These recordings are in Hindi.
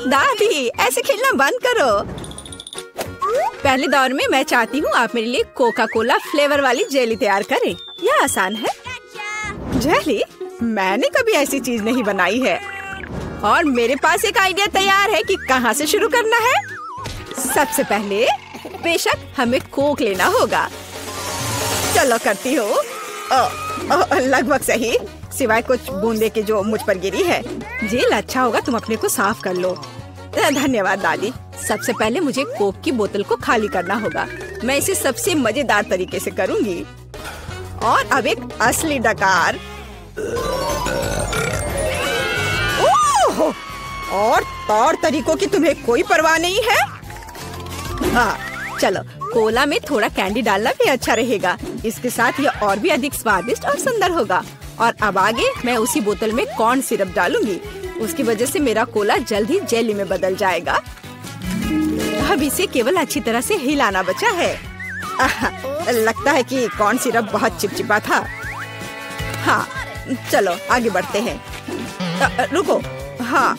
दादी, ऐसे खेलना बंद करो। पहले दौर में मैं चाहती हूँ आप मेरे लिए कोका कोला फ्लेवर वाली जेली तैयार करें। यह आसान है। जेली? मैंने कभी ऐसी चीज नहीं बनाई है। और मेरे पास एक आइडिया तैयार है कि कहाँ से शुरू करना है। सबसे पहले बेशक हमें कोक लेना होगा। चलो करती हूँ। लगभग सही, सिवाय कुछ बूंदे के जो मुझ पर गिरी है। जेल अच्छा होगा, तुम अपने को साफ कर लो। धन्यवाद दादी। सबसे पहले मुझे कोक की बोतल को खाली करना होगा। मैं इसे सबसे मजेदार तरीके से करूंगी। और अब एक असली डकार। ओह! और तौर तरीकों की तुम्हें कोई परवाह नहीं है। चलो, कोला में थोड़ा कैंडी डालना भी अच्छा रहेगा। इसके साथ यह और भी अधिक स्वादिष्ट और सुंदर होगा। और अब आगे मैं उसी बोतल में कॉर्न सिरप डालूंगी। उसकी वजह से मेरा कोला जल्द ही जेली में बदल जाएगा। अब इसे केवल अच्छी तरह से हिलाना बचा है। लगता है कि कॉर्न सिरप बहुत चिपचिपा था। हाँ, चलो आगे बढ़ते हैं। रुको। हाँ,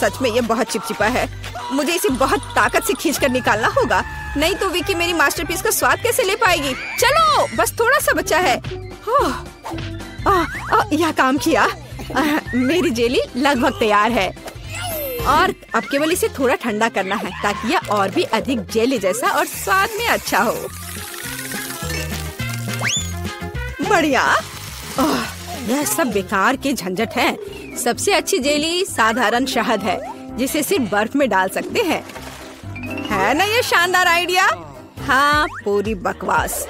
सच में ये बहुत चिपचिपा है। मुझे इसे बहुत ताकत से खींचकर निकालना होगा, नहीं तो विकी मेरी मास्टरपीस का स्वाद कैसे ले पाएगी। चलो, बस थोड़ा सा बचा है। यह काम किया। मेरी जेली लगभग तैयार है। और अब केवल इसे थोड़ा ठंडा करना है ताकि यह और भी अधिक जेली जैसा और स्वाद में अच्छा हो। बढ़िया। यह सब बेकार के झंझट है। सबसे अच्छी जेली साधारण शहद है, जिसे सिर्फ बर्फ में डाल सकते हैं। है ना ये शानदार आइडिया? हाँ, पूरी बकवास।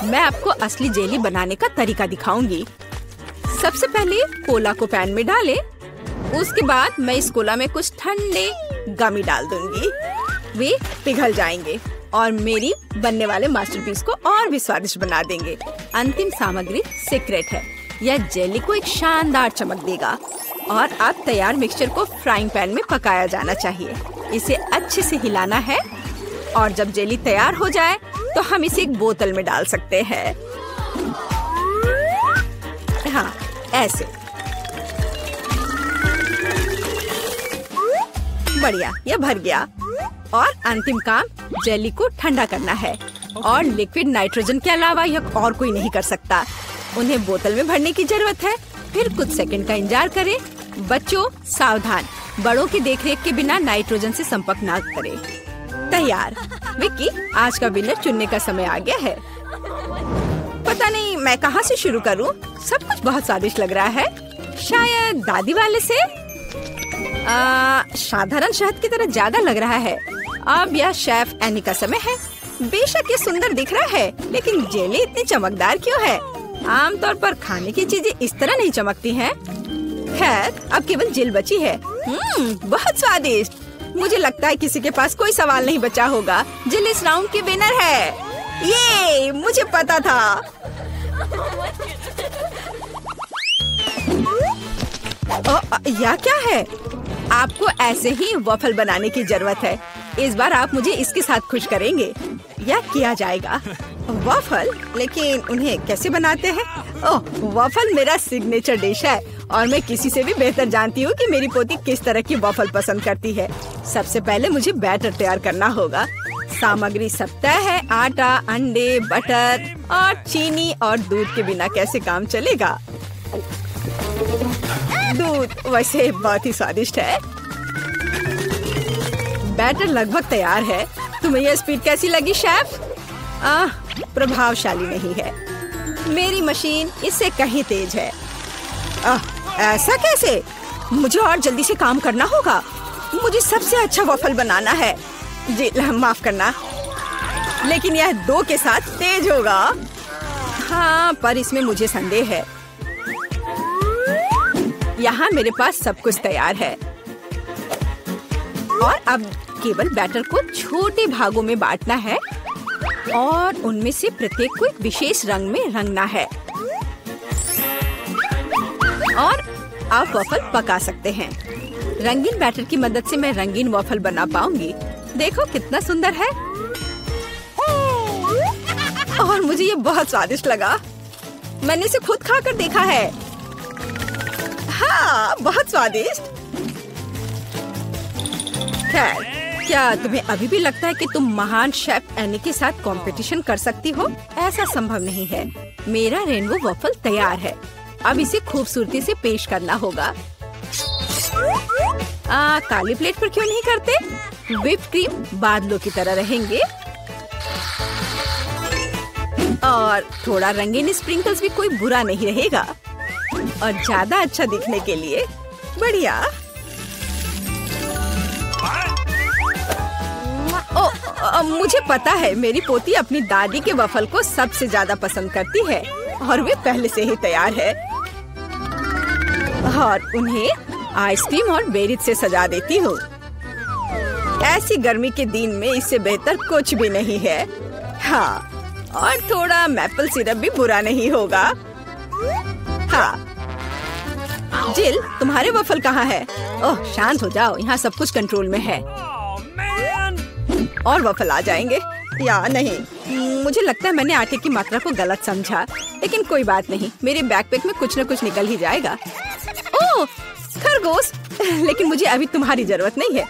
मैं आपको असली जेली बनाने का तरीका दिखाऊंगी। सबसे पहले कोला को पैन में डालें। उसके बाद मैं इस कोला में कुछ ठंडे गमी डाल दूंगी। वे पिघल जाएंगे और मेरी बनने वाले मास्टरपीस को और भी स्वादिष्ट बना देंगे। अंतिम सामग्री सीक्रेट है। यह जेली को एक शानदार चमक देगा। और अब तैयार मिक्सचर को फ्राइंग पैन में पकाया जाना चाहिए। इसे अच्छे से हिलाना है। और जब जेली तैयार हो जाए तो हम इसे एक बोतल में डाल सकते हैं। हाँ, ऐसे। बढ़िया, यह भर गया। और अंतिम काम जेली को ठंडा करना है। और लिक्विड नाइट्रोजन के अलावा यह और कोई नहीं कर सकता। उन्हें बोतल में भरने की जरूरत है। फिर कुछ सेकंड का इंतजार करें। बच्चों सावधान, बड़ों की देखरेख के बिना नाइट्रोजन से संपर्क ना करें। तैयार। विक्की, आज का विनर चुनने का समय आ गया है। पता नहीं मैं कहाँ से शुरू करूँ। सब कुछ बहुत स्वादिष्ट लग रहा है। शायद दादी वाले से। साधारण शहद की तरह ज्यादा लग रहा है। अब यह शेफ एनी का समय है। बेशक ये सुंदर दिख रहा है, लेकिन जेली इतनी चमकदार क्यों है? आमतौर पर खाने की चीजें इस तरह नहीं चमकती हैं। खैर, अब केवल जेल बची है। बहुत स्वादिष्ट। मुझे लगता है किसी के पास कोई सवाल नहीं बचा होगा। जेल इस राउंड की विनर है। ये मुझे पता था। यह क्या है? आपको ऐसे ही वॉफल बनाने की जरूरत है। इस बार आप मुझे इसके साथ खुश करेंगे। यह किया जाएगा। वॉफल? लेकिन उन्हें कैसे बनाते हैं? ओह, वॉफल मेरा सिग्नेचर डिश है और मैं किसी से भी बेहतर जानती हूँ कि मेरी पोती किस तरह की वॉफल पसंद करती है। सबसे पहले मुझे बैटर तैयार करना होगा। सामग्री सब तय है। आटा, अंडे, बटर और चीनी और दूध के बिना कैसे काम चलेगा। दूध वैसे बहुत ही स्वादिष्ट है। बैटर लगभग तैयार है। तुम्हें यह स्पीड कैसी लगी शेफ? प्रभावशाली नहीं है। मेरी मशीन इससे कहीं तेज है। ऐसा कैसे? मुझे और जल्दी से काम करना होगा। मुझे सबसे अच्छा वॉफल बनाना है। जी माफ करना, लेकिन यह 2 के साथ तेज होगा। हाँ, पर इसमें मुझे संदेह है। यहाँ मेरे पास सब कुछ तैयार है। और अब केवल बैटर को छोटे भागों में बांटना है और उनमें से प्रत्येक को एक विशेष रंग में रंगना है। और आप वॉफल पका सकते हैं। रंगीन बैटर की मदद से मैं रंगीन वॉफल बना पाऊंगी। देखो कितना सुंदर है। और मुझे ये बहुत स्वादिष्ट लगा। मैंने इसे खुद खाकर देखा है। बहुत स्वादिष्ट। खैर, क्या तुम्हें अभी भी लगता है कि तुम महान शेफ एनी के साथ कंपटीशन कर सकती हो? ऐसा संभव नहीं है। मेरा रेनबो वॉफल तैयार है। अब इसे खूबसूरती से पेश करना होगा। काली प्लेट पर क्यों नहीं करते? व्हिप क्रीम बादलों की तरह रहेंगे और थोड़ा रंगीन स्प्रिंकल्स भी कोई बुरा नहीं रहेगा। और ज्यादा अच्छा दिखने के लिए बढ़िया। मुझे पता है, मेरी पोती अपनी दादी के वफल को सबसे ज्यादा पसंद करती है और वे पहले से ही तैयार है। और उन्हें आइसक्रीम और बेरीज से सजा देती हूँ। ऐसी गर्मी के दिन में इससे बेहतर कुछ भी नहीं है। हाँ, और थोड़ा मैपल सिरप भी बुरा नहीं होगा। हाँ, जिल, तुम्हारे वफल कहाँ है? ओह, शांत हो जाओ, यहाँ सब कुछ कंट्रोल में है। और वफल आ जाएंगे या नहीं? मुझे लगता है मैंने आटे की मात्रा को गलत समझा, लेकिन कोई बात नहीं, मेरे बैकपैक में कुछ न कुछ निकल ही जाएगा। ओह, खरगोश, लेकिन मुझे अभी तुम्हारी जरूरत नहीं है।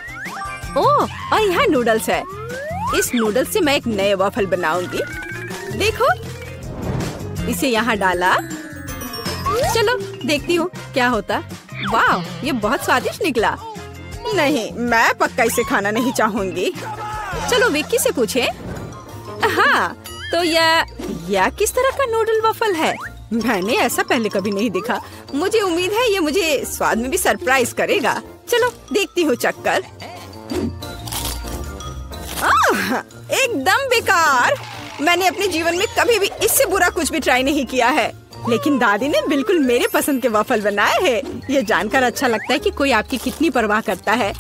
ओह, और यहाँ नूडल्स है। इस नूडल्स से मैं एक नए वफल बनाऊंगी। देखो, इसे यहाँ डाला। चलो देखती हूँ क्या होता। वाह, ये बहुत स्वादिष्ट निकला। नहीं, मैं पक्का इसे खाना नहीं चाहूंगी। चलो विक्की से पूछे। हाँ, तो यह किस तरह का नूडल वफल है? मैंने ऐसा पहले कभी नहीं देखा। मुझे उम्मीद है ये मुझे स्वाद में भी सरप्राइज करेगा। चलो देखती हूँ चक्कर। एकदम बेकार। मैंने अपने जीवन में कभी भी इससे बुरा कुछ भी ट्राई नहीं किया है, लेकिन दादी ने बिल्कुल मेरे पसंद के वफल बनाए हैं। ये जानकर अच्छा लगता है कि कोई आपकी कितनी परवाह करता है।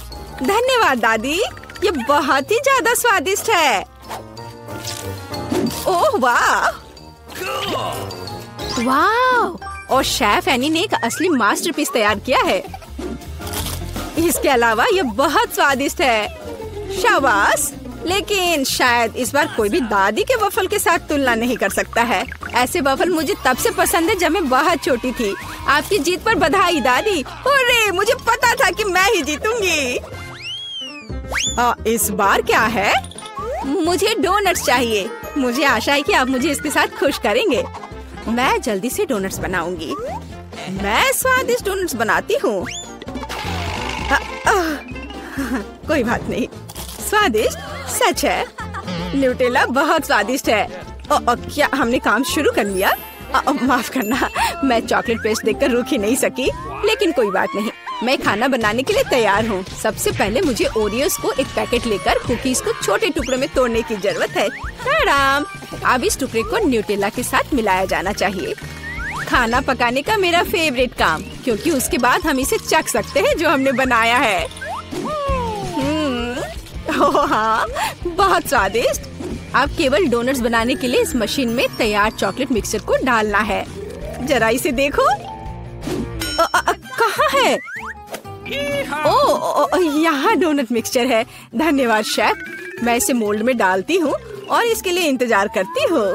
धन्यवाद दादी, ये बहुत ही ज्यादा स्वादिष्ट है। ओह वाह, वाह! और शेफ एनी ने एक असली मास्टरपीस तैयार किया है। इसके अलावा ये बहुत स्वादिष्ट है। शाबाश! लेकिन शायद इस बार कोई भी दादी के वफल के साथ तुलना नहीं कर सकता है। ऐसे वफल मुझे तब से पसंद है जब मैं बहुत छोटी थी। आपकी जीत पर बधाई दादी। अरे, मुझे पता था कि मैं ही जीतूंगी। इस बार क्या है? मुझे डोनट्स चाहिए। मुझे आशा है कि आप मुझे इसके साथ खुश करेंगे। मैं जल्दी से डोनट्स बनाऊंगी। मैं स्वादिष्ट डोनट्स बनाती हूँ। कोई बात नहीं, स्वादिष्ट सच है। न्यूटेला बहुत स्वादिष्ट है। क्या हमने काम शुरू कर लिया? माफ करना, मैं चॉकलेट पेस्ट देखकर रुक ही नहीं सकी। लेकिन कोई बात नहीं, मैं खाना बनाने के लिए तैयार हूँ। सबसे पहले मुझे ओरियोस को एक पैकेट लेकर कुकीज को छोटे टुकड़ों में तोड़ने की जरूरत है। आराम। अब इस टुकड़े को न्यूटेला के साथ मिलाया जाना चाहिए। खाना पकाने का मेरा फेवरेट काम, क्योंकि उसके बाद हम इसे चख सकते हैं जो हमने बनाया है। ओह हाँ, बहुत स्वादिष्ट। अब केवल डोनट्स बनाने के लिए इस मशीन में तैयार चॉकलेट मिक्सचर को डालना है। जरा इसे देखो। कहाँ है? ओह, यहाँ डोनट मिक्सचर है। धन्यवाद शेफ। मैं इसे मोल्ड में डालती हूँ और इसके लिए इंतजार करती हूँ।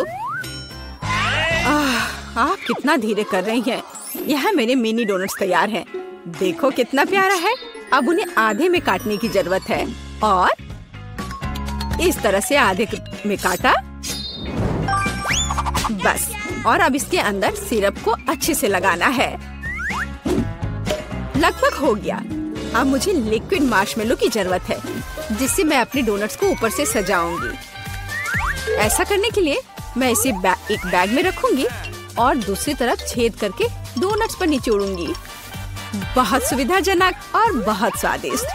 आप कितना धीरे कर रही हैं। यहाँ मेरे मिनी डोनट्स तैयार हैं। देखो कितना प्यारा है। अब उन्हें आधे में काटने की जरूरत है और इस तरह से आधे में काटा। बस, और अब इसके अंदर सिरप को अच्छे से लगाना है। लगभग हो गया। अब मुझे लिक्विड मार्शमेलो की जरूरत है, जिससे मैं अपने डोनट्स को ऊपर से सजाऊंगी। ऐसा करने के लिए मैं इसे एक बैग में रखूंगी और दूसरी तरफ छेद करके डोनट्स पर निचोड़ूंगी। बहुत सुविधाजनक और बहुत स्वादिष्ट।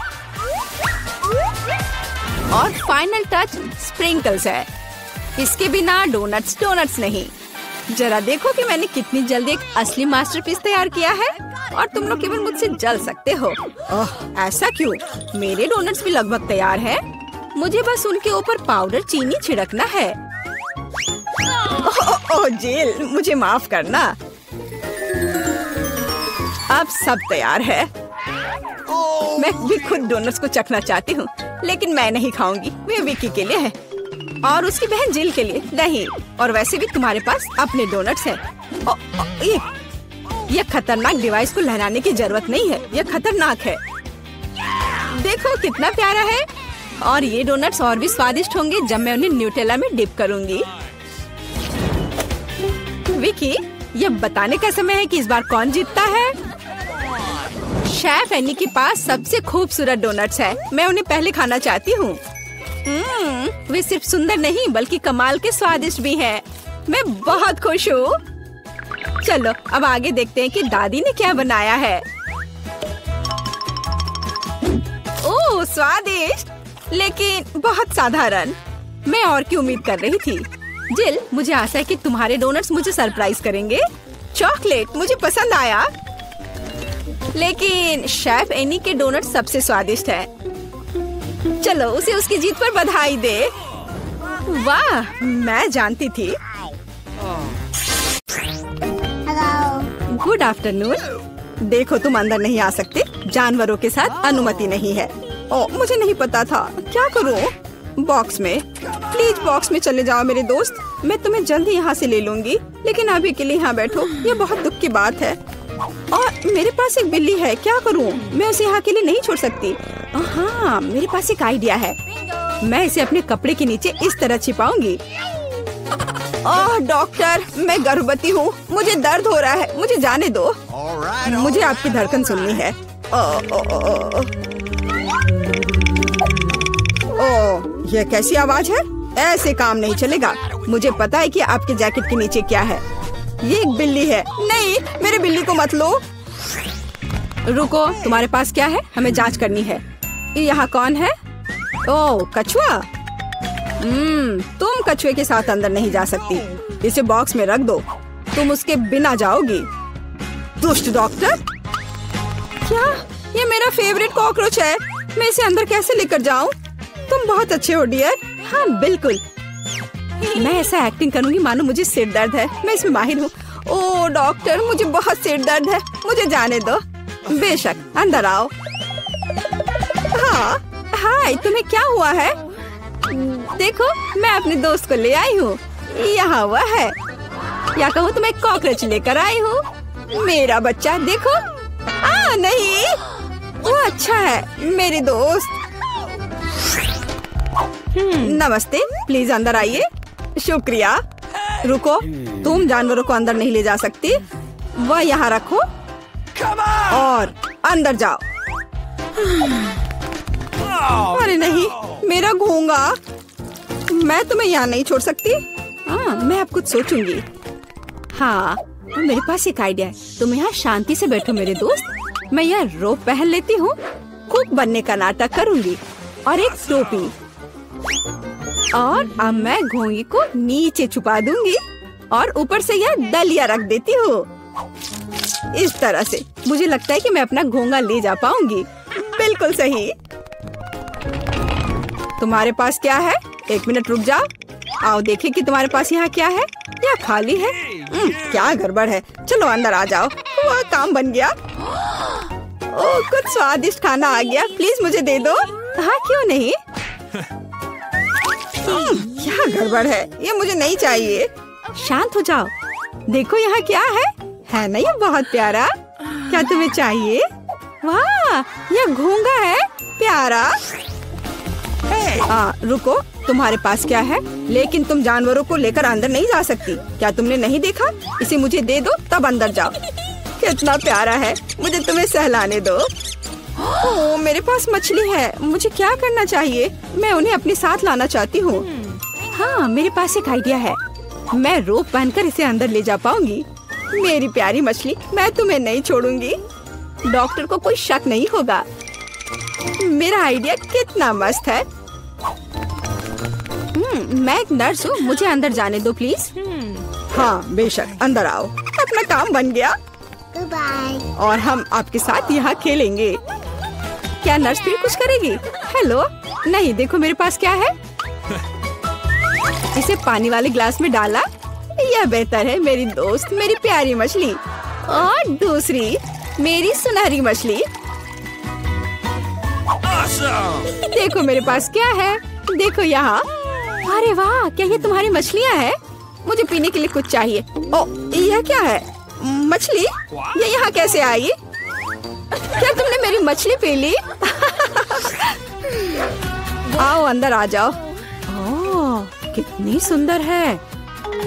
और फाइनल टच स्प्रिंकल्स है। इसके बिना डोनट्स डोनट्स नहीं। जरा देखो कि मैंने कितनी जल्दी एक असली मास्टरपीस तैयार किया है और तुम लोग केवल मुझसे जल सकते हो। ओह, ऐसा क्यों? मेरे डोनट्स भी लगभग तैयार हैं। मुझे बस उनके ऊपर पाउडर चीनी छिड़कना है। ओह जेल, मुझे माफ करना। अब सब तैयार है। मैं भी खुद डोनट्स को चखना चाहती हूँ, लेकिन मैं नहीं खाऊंगी। वे विक्की के लिए है और उसकी बहन जिल के लिए नहीं। और वैसे भी तुम्हारे पास अपने डोनट्स हैं। यह खतरनाक डिवाइस को लहराने की जरूरत नहीं है, यह खतरनाक है। देखो कितना प्यारा है। और ये डोनट्स और भी स्वादिष्ट होंगे जब मैं उन्हें न्यूटेला में डिप करूंगी। विकी, ये बताने का समय है कि इस बार कौन जीतता है। शेफ एनी के पास सबसे खूबसूरत डोनट्स है, मैं उन्हें पहले खाना चाहती हूँ। वे सिर्फ सुंदर नहीं बल्कि कमाल के स्वादिष्ट भी हैं। मैं बहुत खुश हूँ। चलो अब आगे देखते हैं कि दादी ने क्या बनाया है। ओह स्वादिष्ट, लेकिन बहुत साधारण। मैं और की उम्मीद कर रही थी। जिल, मुझे आशा है कि तुम्हारे डोनट्स मुझे सरप्राइज करेंगे। चॉकलेट मुझे पसंद आया, लेकिन शेफ एनी के डोनट्स सबसे स्वादिष्ट है। चलो उसे उसकी जीत पर बधाई दे। वाह, मैं जानती थी। Good afternoon. देखो तुम अंदर नहीं आ सकते, जानवरों के साथ अनुमति नहीं है। ओ, मुझे नहीं पता था। क्या करूं? बॉक्स में। प्लीज बॉक्स में चले जाओ मेरे दोस्त, मैं तुम्हें जल्द ही यहाँ से ले लूंगी, लेकिन अभी के लिए यहाँ बैठो। ये बहुत दुख की बात है। और मेरे पास एक बिल्ली है, क्या करूं? मैं उसे यहाँ के लिए नहीं छोड़ सकती। हाँ, मेरे पास एक आइडिया है। मैं इसे अपने कपड़े के नीचे इस तरह छिपाऊंगी। ओह डॉक्टर, मैं गर्भवती हूँ, मुझे दर्द हो रहा है, मुझे जाने दो। मुझे आपकी धड़कन सुननी है। ओह, ये कैसी आवाज है? ऐसे काम नहीं चलेगा। मुझे पता है कि आपके जैकेट के नीचे क्या है। ये एक बिल्ली है। नहीं, मेरे बिल्ली को मत लो। रुको, तुम्हारे पास क्या है? हमें जांच करनी है। यहाँ कौन है? ओह कछुआ। तुम कछुए के साथ अंदर नहीं जा सकती। इसे बॉक्स में रख दो, तुम उसके बिना जाओगी। दुष्ट डॉक्टर। क्या? ये मेरा फेवरेट कॉकरोच है, मैं इसे अंदर कैसे लेकर जाऊं? तुम बहुत अच्छे हो डियर। हाँ बिल्कुल, मैं ऐसा एक्टिंग करूंगी मानो मुझे सिर दर्द है। मैं इसमें माहिर हूँ। ओह डॉक्टर, मुझे बहुत सिर दर्द है, मुझे जाने दो। बेशक, अंदर आओ। हाँ हाय, तुम्हें क्या हुआ है? देखो, मैं अपने दोस्त को ले आई हूँ। यहाँ हुआ है, या कहूँ तो मैं कॉकरोच लेकर आई हूँ। मेरा बच्चा देखो। नहीं, वो अच्छा है मेरे दोस्त। नमस्ते, प्लीज अंदर आइए। शुक्रिया। रुको, तुम जानवरों को अंदर नहीं ले जा सकती। वह यहाँ रखो और अंदर जाओ। अरे नहीं, मेरा घोंगा। मैं तुम्हें यहाँ नहीं छोड़ सकती। हाँ, मैं अब कुछ सोचूंगी। हाँ, मेरे पास एक आइडिया है। तुम यहाँ शांति से बैठो मेरे दोस्त। मैं यह रोप पहन लेती हूँ, कुक बनने का नाटक करूँगी और एक टोपी। और अब मैं घोंगी को नीचे छुपा दूंगी और ऊपर से यह डलिया रख देती हूँ। इस तरह से मुझे लगता है कि मैं अपना घोंगा ले जा पाऊंगी। बिल्कुल सही। तुम्हारे पास क्या है? एक मिनट रुक जाओ। आओ देखें कि तुम्हारे पास यहाँ क्या है। यह खाली है। क्या गड़बड़ है? चलो अंदर आ जाओ। वह काम बन गया। ओह, कुछ स्वादिष्ट खाना आ गया। प्लीज मुझे दे दो। हाँ क्यों नहीं। क्या गड़बड़ है? ये मुझे नहीं चाहिए। शांत हो जाओ। देखो यहाँ क्या है ना ये बहुत प्यारा। क्या तुम्हें चाहिए? वाह, यह घोंगा है, प्यारा। रुको, तुम्हारे पास क्या है? लेकिन तुम जानवरों को लेकर अंदर नहीं जा सकती। क्या तुमने नहीं देखा? इसे मुझे दे दो, तब अंदर जाओ। कितना प्यारा है, मुझे तुम्हें सहलाने दो। ओह, मेरे पास मछली है। मुझे क्या करना चाहिए? मैं उन्हें अपने साथ लाना चाहती हूँ। हाँ, मेरे पास एक आइडिया है। मैं रोप बांधकर इसे अंदर ले जा पाऊंगी। मेरी प्यारी मछली, मैं तुम्हें नहीं छोड़ूंगी। डॉक्टर को कोई शक नहीं होगा। मेरा आइडिया कितना मस्त है। मैं एक नर्स हूँ, मुझे अंदर जाने दो प्लीज। हाँ बेशक, अंदर आओ। अपना काम बन गया। और हम आपके साथ यहाँ खेलेंगे। क्या नर्स फिर कुछ करेगी? हेलो। नहीं, देखो मेरे पास क्या है। इसे पानी वाले ग्लास में डाला। यह बेहतर है मेरी दोस्त, मेरी प्यारी मछली। और दूसरी मेरी सुनहरी मछली। देखो मेरे पास क्या है। देखो यहाँ। अरे वाह, क्या ये तुम्हारी मछलियाँ हैं? मुझे पीने के लिए कुछ चाहिए। ओ, यह क्या है? मछली ये यहाँ कैसे आई? क्या तुमने मेरी मछली पी ली? आओ अंदर आ जाओ। ओह, कितनी सुंदर है,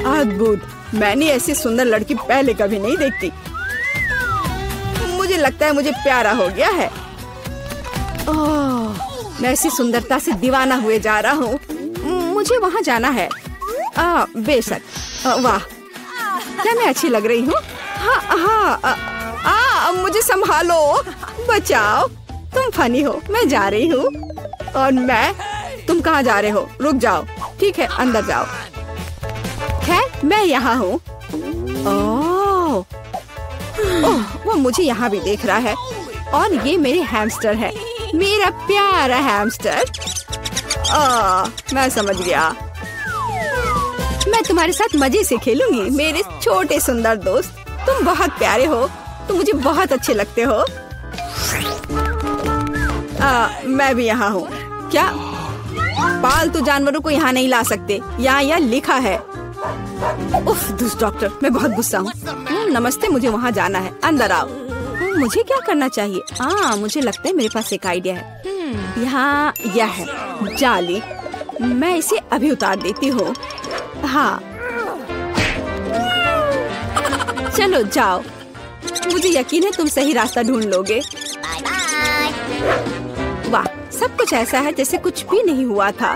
अद्भुत। मैंने ऐसी सुंदर लड़की पहले कभी नहीं देखती। मुझे लगता है मुझे प्यारा हो गया है। ओह, मैं ऐसी सुंदरता से दीवाना हुए जा रहा हूँ। मुझे वहाँ जाना है। बेशक। वाह, क्या मैं अच्छी लग रही हूँ? हाँ हाँ, मुझे संभालो, बचाओ। तुम फनी हो, मैं जा रही हूँ। और तुम कहाँ जा रहे हो? रुक जाओ। ठीक है, अंदर जाओ। खैर, मैं यहाँ हूँ। ओह, वो मुझे यहाँ भी देख रहा है। और ये मेरे हैमस्टर है, मेरा प्यारा हैमस्टर। मैं समझ गया। मैं तुम्हारे साथ मजे से खेलूंगी, मेरे छोटे सुंदर दोस्त। तुम बहुत प्यारे हो, तुम मुझे बहुत अच्छे लगते हो। मैं भी यहाँ हूँ। क्या पालतू जानवरों को यहाँ नहीं ला सकते? यहाँ लिखा है। उफ, दुष्ट डॉक्टर, मैं बहुत गुस्सा हूँ। नमस्ते, मुझे वहाँ जाना है, अंदर आओ। मुझे क्या करना चाहिए? मुझे लगता है मेरे पास एक आइडिया है। यहाँ यह है जाली, मैं इसे अभी उतार देती हूँ। हाँ, चलो जाओ। मुझे यकीन है तुम सही रास्ता ढूंढ लोगे। वाह, सब कुछ ऐसा है जैसे कुछ भी नहीं हुआ था।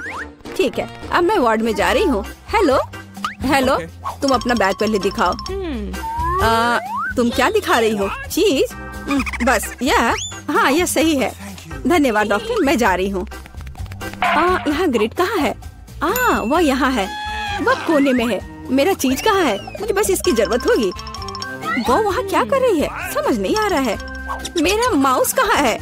ठीक है, अब मैं वार्ड में जा रही हूँ। हेलो हेलो, तुम अपना बैग पहले दिखाओ। तुम क्या दिखा रही हो? चीज? बस यह? हाँ, यह सही है। धन्यवाद डॉक्टर, मैं जा रही हूँ। यहाँ ग्रिड कहाँ है? वह यहाँ है, वह कोने में है। मेरा चीज कहाँ है? मुझे बस इसकी जरूरत होगी। वो वहाँ क्या कर रही है? समझ नहीं आ रहा है। मेरा माउस कहाँ है?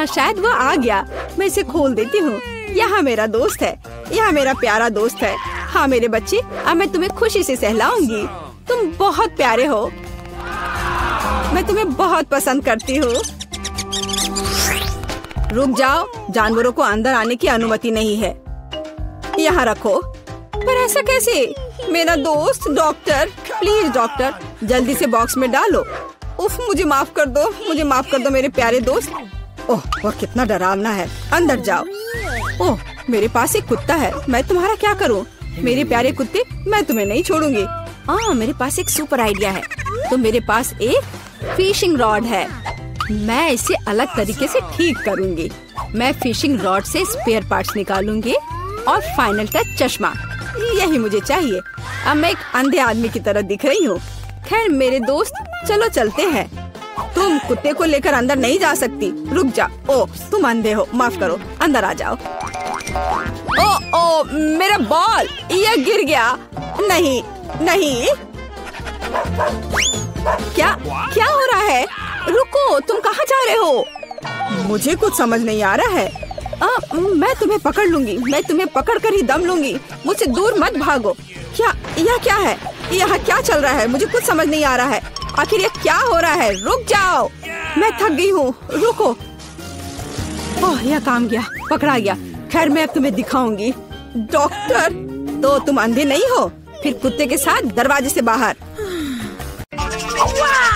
शायद वो आ गया। मैं इसे खोल देती हूँ। यहाँ मेरा दोस्त है, यहाँ मेरा प्यारा दोस्त है। हाँ मेरे बच्चे, अब मैं तुम्हें खुशी से सहलाऊंगी। तुम बहुत प्यारे हो, मैं तुम्हें बहुत पसंद करती हूँ। रुक जाओ, जानवरों को अंदर आने की अनुमति नहीं है। यहाँ रखो। पर ऐसा कैसे? मेरा दोस्त डॉक्टर, प्लीज डॉक्टर, जल्दी से बॉक्स में डालो। उफ, मुझे माफ कर दो, मुझे माफ कर दो मेरे प्यारे दोस्त। ओह, वह कितना डरावना है। अंदर जाओ। ओह, मेरे पास एक कुत्ता है, मैं तुम्हारा क्या करूँ? मेरे प्यारे कुत्ते, मैं तुम्हें नहीं छोड़ूंगी। मेरे पास एक सुपर आइडिया है। तो मेरे पास एक फिशिंग रॉड है, मैं इसे अलग तरीके से ठीक करूंगी। मैं फिशिंग रॉड से स्पेयर पार्ट्स निकालूंगी और फाइनल टच चश्मा, यही मुझे चाहिए। अब मैं एक अंधे आदमी की तरह दिख रही हूँ। खैर मेरे दोस्त, चलो चलते हैं। तुम कुत्ते को लेकर अंदर नहीं जा सकती, रुक जा। ओ, तुम अंधे हो, माफ करो, अंदर आ जाओ। ओ, मेरा बॉल, यह गिर गया। नहीं नहीं, क्या क्या हो रहा है? रुको, तुम कहाँ जा रहे हो? मुझे कुछ समझ नहीं आ रहा है। मैं तुम्हें पकड़ लूंगी, मैं तुम्हें पकड़ कर ही दम लूंगी। मुझसे दूर मत भागो। यह क्या है? यहाँ क्या चल रहा है? मुझे कुछ समझ नहीं आ रहा है। आखिर ये क्या हो रहा है? रुक जाओ, मैं थक गई हूँ, रुको। ओह, यह काम गया, पकड़ा गया। खैर मैं अब तुम्हें दिखाऊंगी। डॉक्टर, तो तुम अंधे नहीं हो? फिर कुत्ते के साथ दरवाजे से बाहर।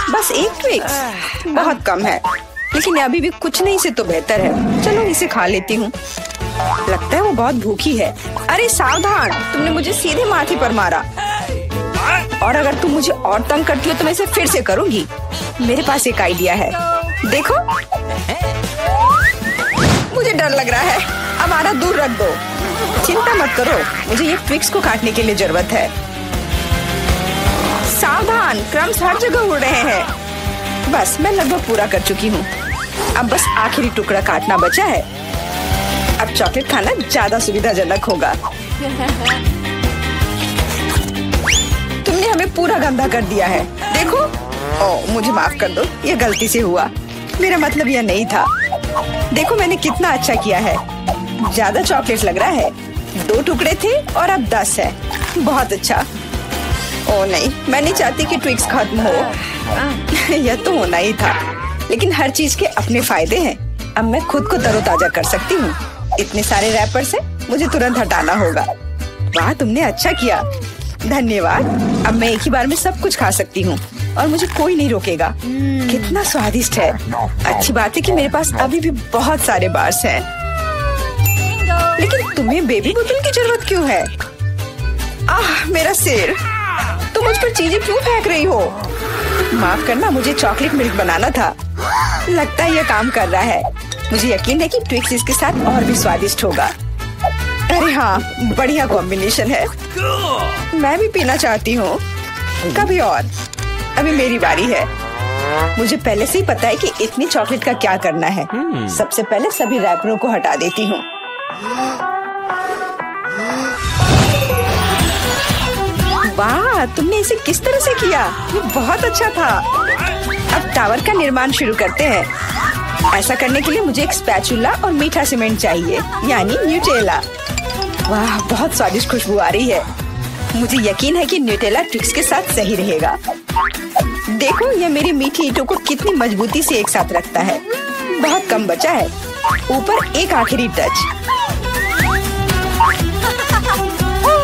बस एक ट्रिक्स, बहुत कम है, लेकिन अभी भी कुछ नहीं से तो बेहतर है। चलो इसे खा लेती हूँ। लगता है वो बहुत भूखी है। अरे सावधान, तुमने मुझे सीधे माथे पर मारा। और अगर तुम मुझे और तंग करती हो तो मैं इसे फिर से करूँगी। मेरे पास एक आइडिया है, देखो। मुझे डर लग रहा है, अब आना दूर रख दो। चिंता मत करो, मुझे ये ट्विक्स को काटने के लिए जरूरत है। सावधान, क्रम्स हर जगह उड़ रहे हैं। बस मैं लगभग पूरा कर चुकी हूँ, अब बस आखिरी टुकड़ा काटना बचा है। अब चॉकलेट खाना ज्यादा सुविधाजनक होगा। तुमने हमें पूरा गंदा कर दिया है, देखो। ओह, मुझे माफ कर दो, ये गलती से हुआ, मेरा मतलब यह नहीं था। देखो मैंने कितना अच्छा किया है। ज्यादा चॉकलेट लग रहा है। 2 टुकड़े थे और अब 10 है। बहुत अच्छा। ओह नहीं, मैं नहीं चाहती कि ट्विक्स खत्म हो। यह तो होना ही था, लेकिन हर चीज के अपने फायदे हैं। अब मैं खुद को तरोताजा कर सकती हूँ। इतने सारे रैपर से मुझे तुरंत हटाना होगा। वाह, तुमने अच्छा किया, धन्यवाद। अब मैं एक ही बार में सब कुछ खा सकती हूँ। और मुझे कोई नहीं रोकेगा। कितना स्वादिष्ट है। अच्छी बात है कि मेरे पास अभी भी बहुत सारे बार्स हैं। लेकिन तुम्हें बेबी बोतल की जरूरत क्यों है? मेरा सिर। तुम मुझ पर चीजें क्यों फेंक रही हो? माफ करना, मुझे चॉकलेट मिल्क बनाना था। लगता है यह काम कर रहा है। मुझे यकीन है कि ट्विक्स इसके साथ और भी स्वादिष्ट होगा। अरे हाँ, बढ़िया कॉम्बिनेशन है। मैं भी पीना चाहती हूँ, कभी और। अभी मेरी बारी है। मुझे पहले से ही पता है कि इतनी चॉकलेट का क्या करना है। सबसे पहले सभी रैपरों को हटा देती हूँ। वाह, तुमने इसे किस तरह से किया? ये बहुत अच्छा था। अब टावर का निर्माण शुरू करते हैं। ऐसा करने के लिए मुझे एक स्पैचुला और मीठा सीमेंट चाहिए, यानी न्यूटेला। वाह, बहुत स्वादिष्ट खुशबू आ रही है। मुझे यकीन है कि न्यूटेला ट्विक्स के साथ सही रहेगा। देखो, यह मेरी मीठी ईंटों को कितनी मजबूती से एक साथ रखता है। बहुत कम बचा है। ऊपर एक आखिरी टच।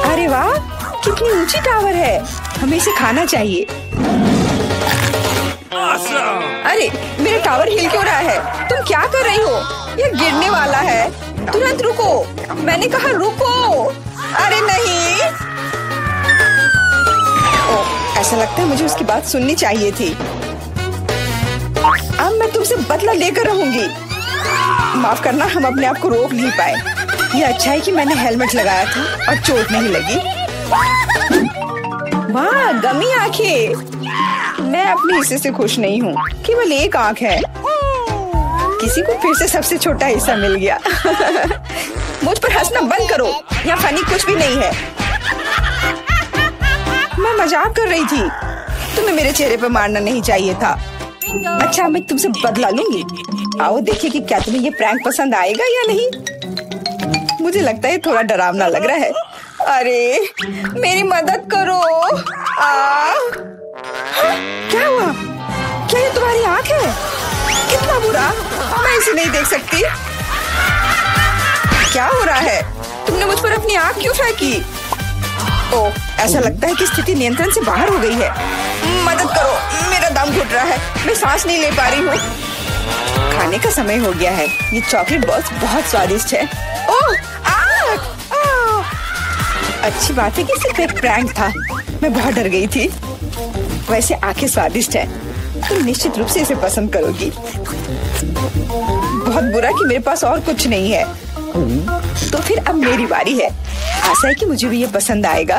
अरे वाह, कितनी ऊंची टावर है। हमें इसे खाना चाहिए। अरे, मेरा टावर हिल क्यों रहा है? तुम क्या कर रही हो? यह गिरने वाला है। तुरंत रुको। मैंने कहा रुको। अरे नहीं। ऐसा लगता है मुझे उसकी बात सुननी चाहिए थी। अब मैं तुमसे बदला लेकर रहूंगी। माफ करना, हम अपने आप को रोक नहीं पाए। यह अच्छा है कि मैंने हेलमेट लगाया था और चोट नहीं लगी। वाह, गमी आंखें। मैं अपने हिस्से से खुश नहीं हूँ। केवल एक आंख है। किसी को फिर से सबसे छोटा हिस्सा मिल गया। मुझ पर हंसना बंद करो। यहाँ फनी कुछ भी नहीं है। मैं मजाक कर रही थी। तुम्हें मेरे चेहरे पर मारना नहीं चाहिए था। अच्छा, मैं तुमसे बदला लूंगी। आओ देखिए कि क्या तुम्हें ये प्रैंक पसंद आएगा या नहीं। मुझे लगता है थोड़ा डरावना लग रहा है। अरे, मेरी मदद करो। क्या हुआ? क्या ये तुम्हारी आंख है? कितना बुरा। मैं इसे नहीं देख सकती। क्या हो रहा है? तुमने मुझ पर अपनी आंख क्यों फेंकी? ओह, ऐसा लगता है कि स्थिति नियंत्रण से बाहर हो गई है। मदद करो, मेरा दम घुट रहा है। मैं सांस नहीं ले पा रही हूँ। खाने का समय हो गया है। ये चॉकलेट बॉल्स बहुत स्वादिष्ट है। ओह, अच्छी बात है कि सिर्फ एक प्रैंक था। मैं बहुत डर गई थी। वैसे आंखें स्वादिष्ट है। तुम निश्चित रूप से इसे पसंद करोगी। बहुत बुरा कि मेरे पास और कुछ नहीं है। तो फिर अब मेरी बारी है। आशा है कि मुझे भी ये पसंद आएगा।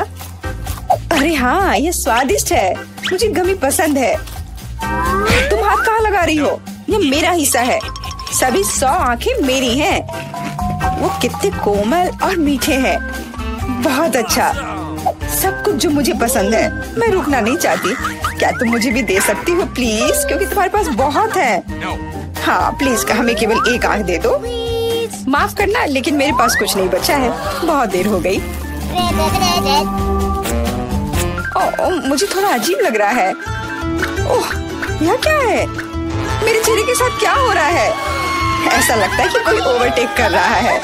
अरे हाँ, ये स्वादिष्ट है। मुझे गमी पसंद है। तुम हाथ कहाँ लगा रही हो? ये मेरा हिस्सा है। सभी 100 आंखें मेरी हैं। वो कितने कोमल और मीठे हैं। बहुत अच्छा, सब कुछ जो मुझे पसंद है। मैं रुकना नहीं चाहती। क्या तुम मुझे भी दे सकती हो प्लीज? क्योंकि तुम्हारे पास बहुत है। हाँ प्लीज, हमें केवल एक आंख दे दो। माफ करना, लेकिन मेरे पास कुछ नहीं बचा है। बहुत देर हो गई। मुझे थोड़ा अजीब लग रहा है। ओह, यह क्या है? मेरे चेहरे के साथ क्या हो रहा है? ऐसा लगता है कि कोई ओवरटेक कर रहा है।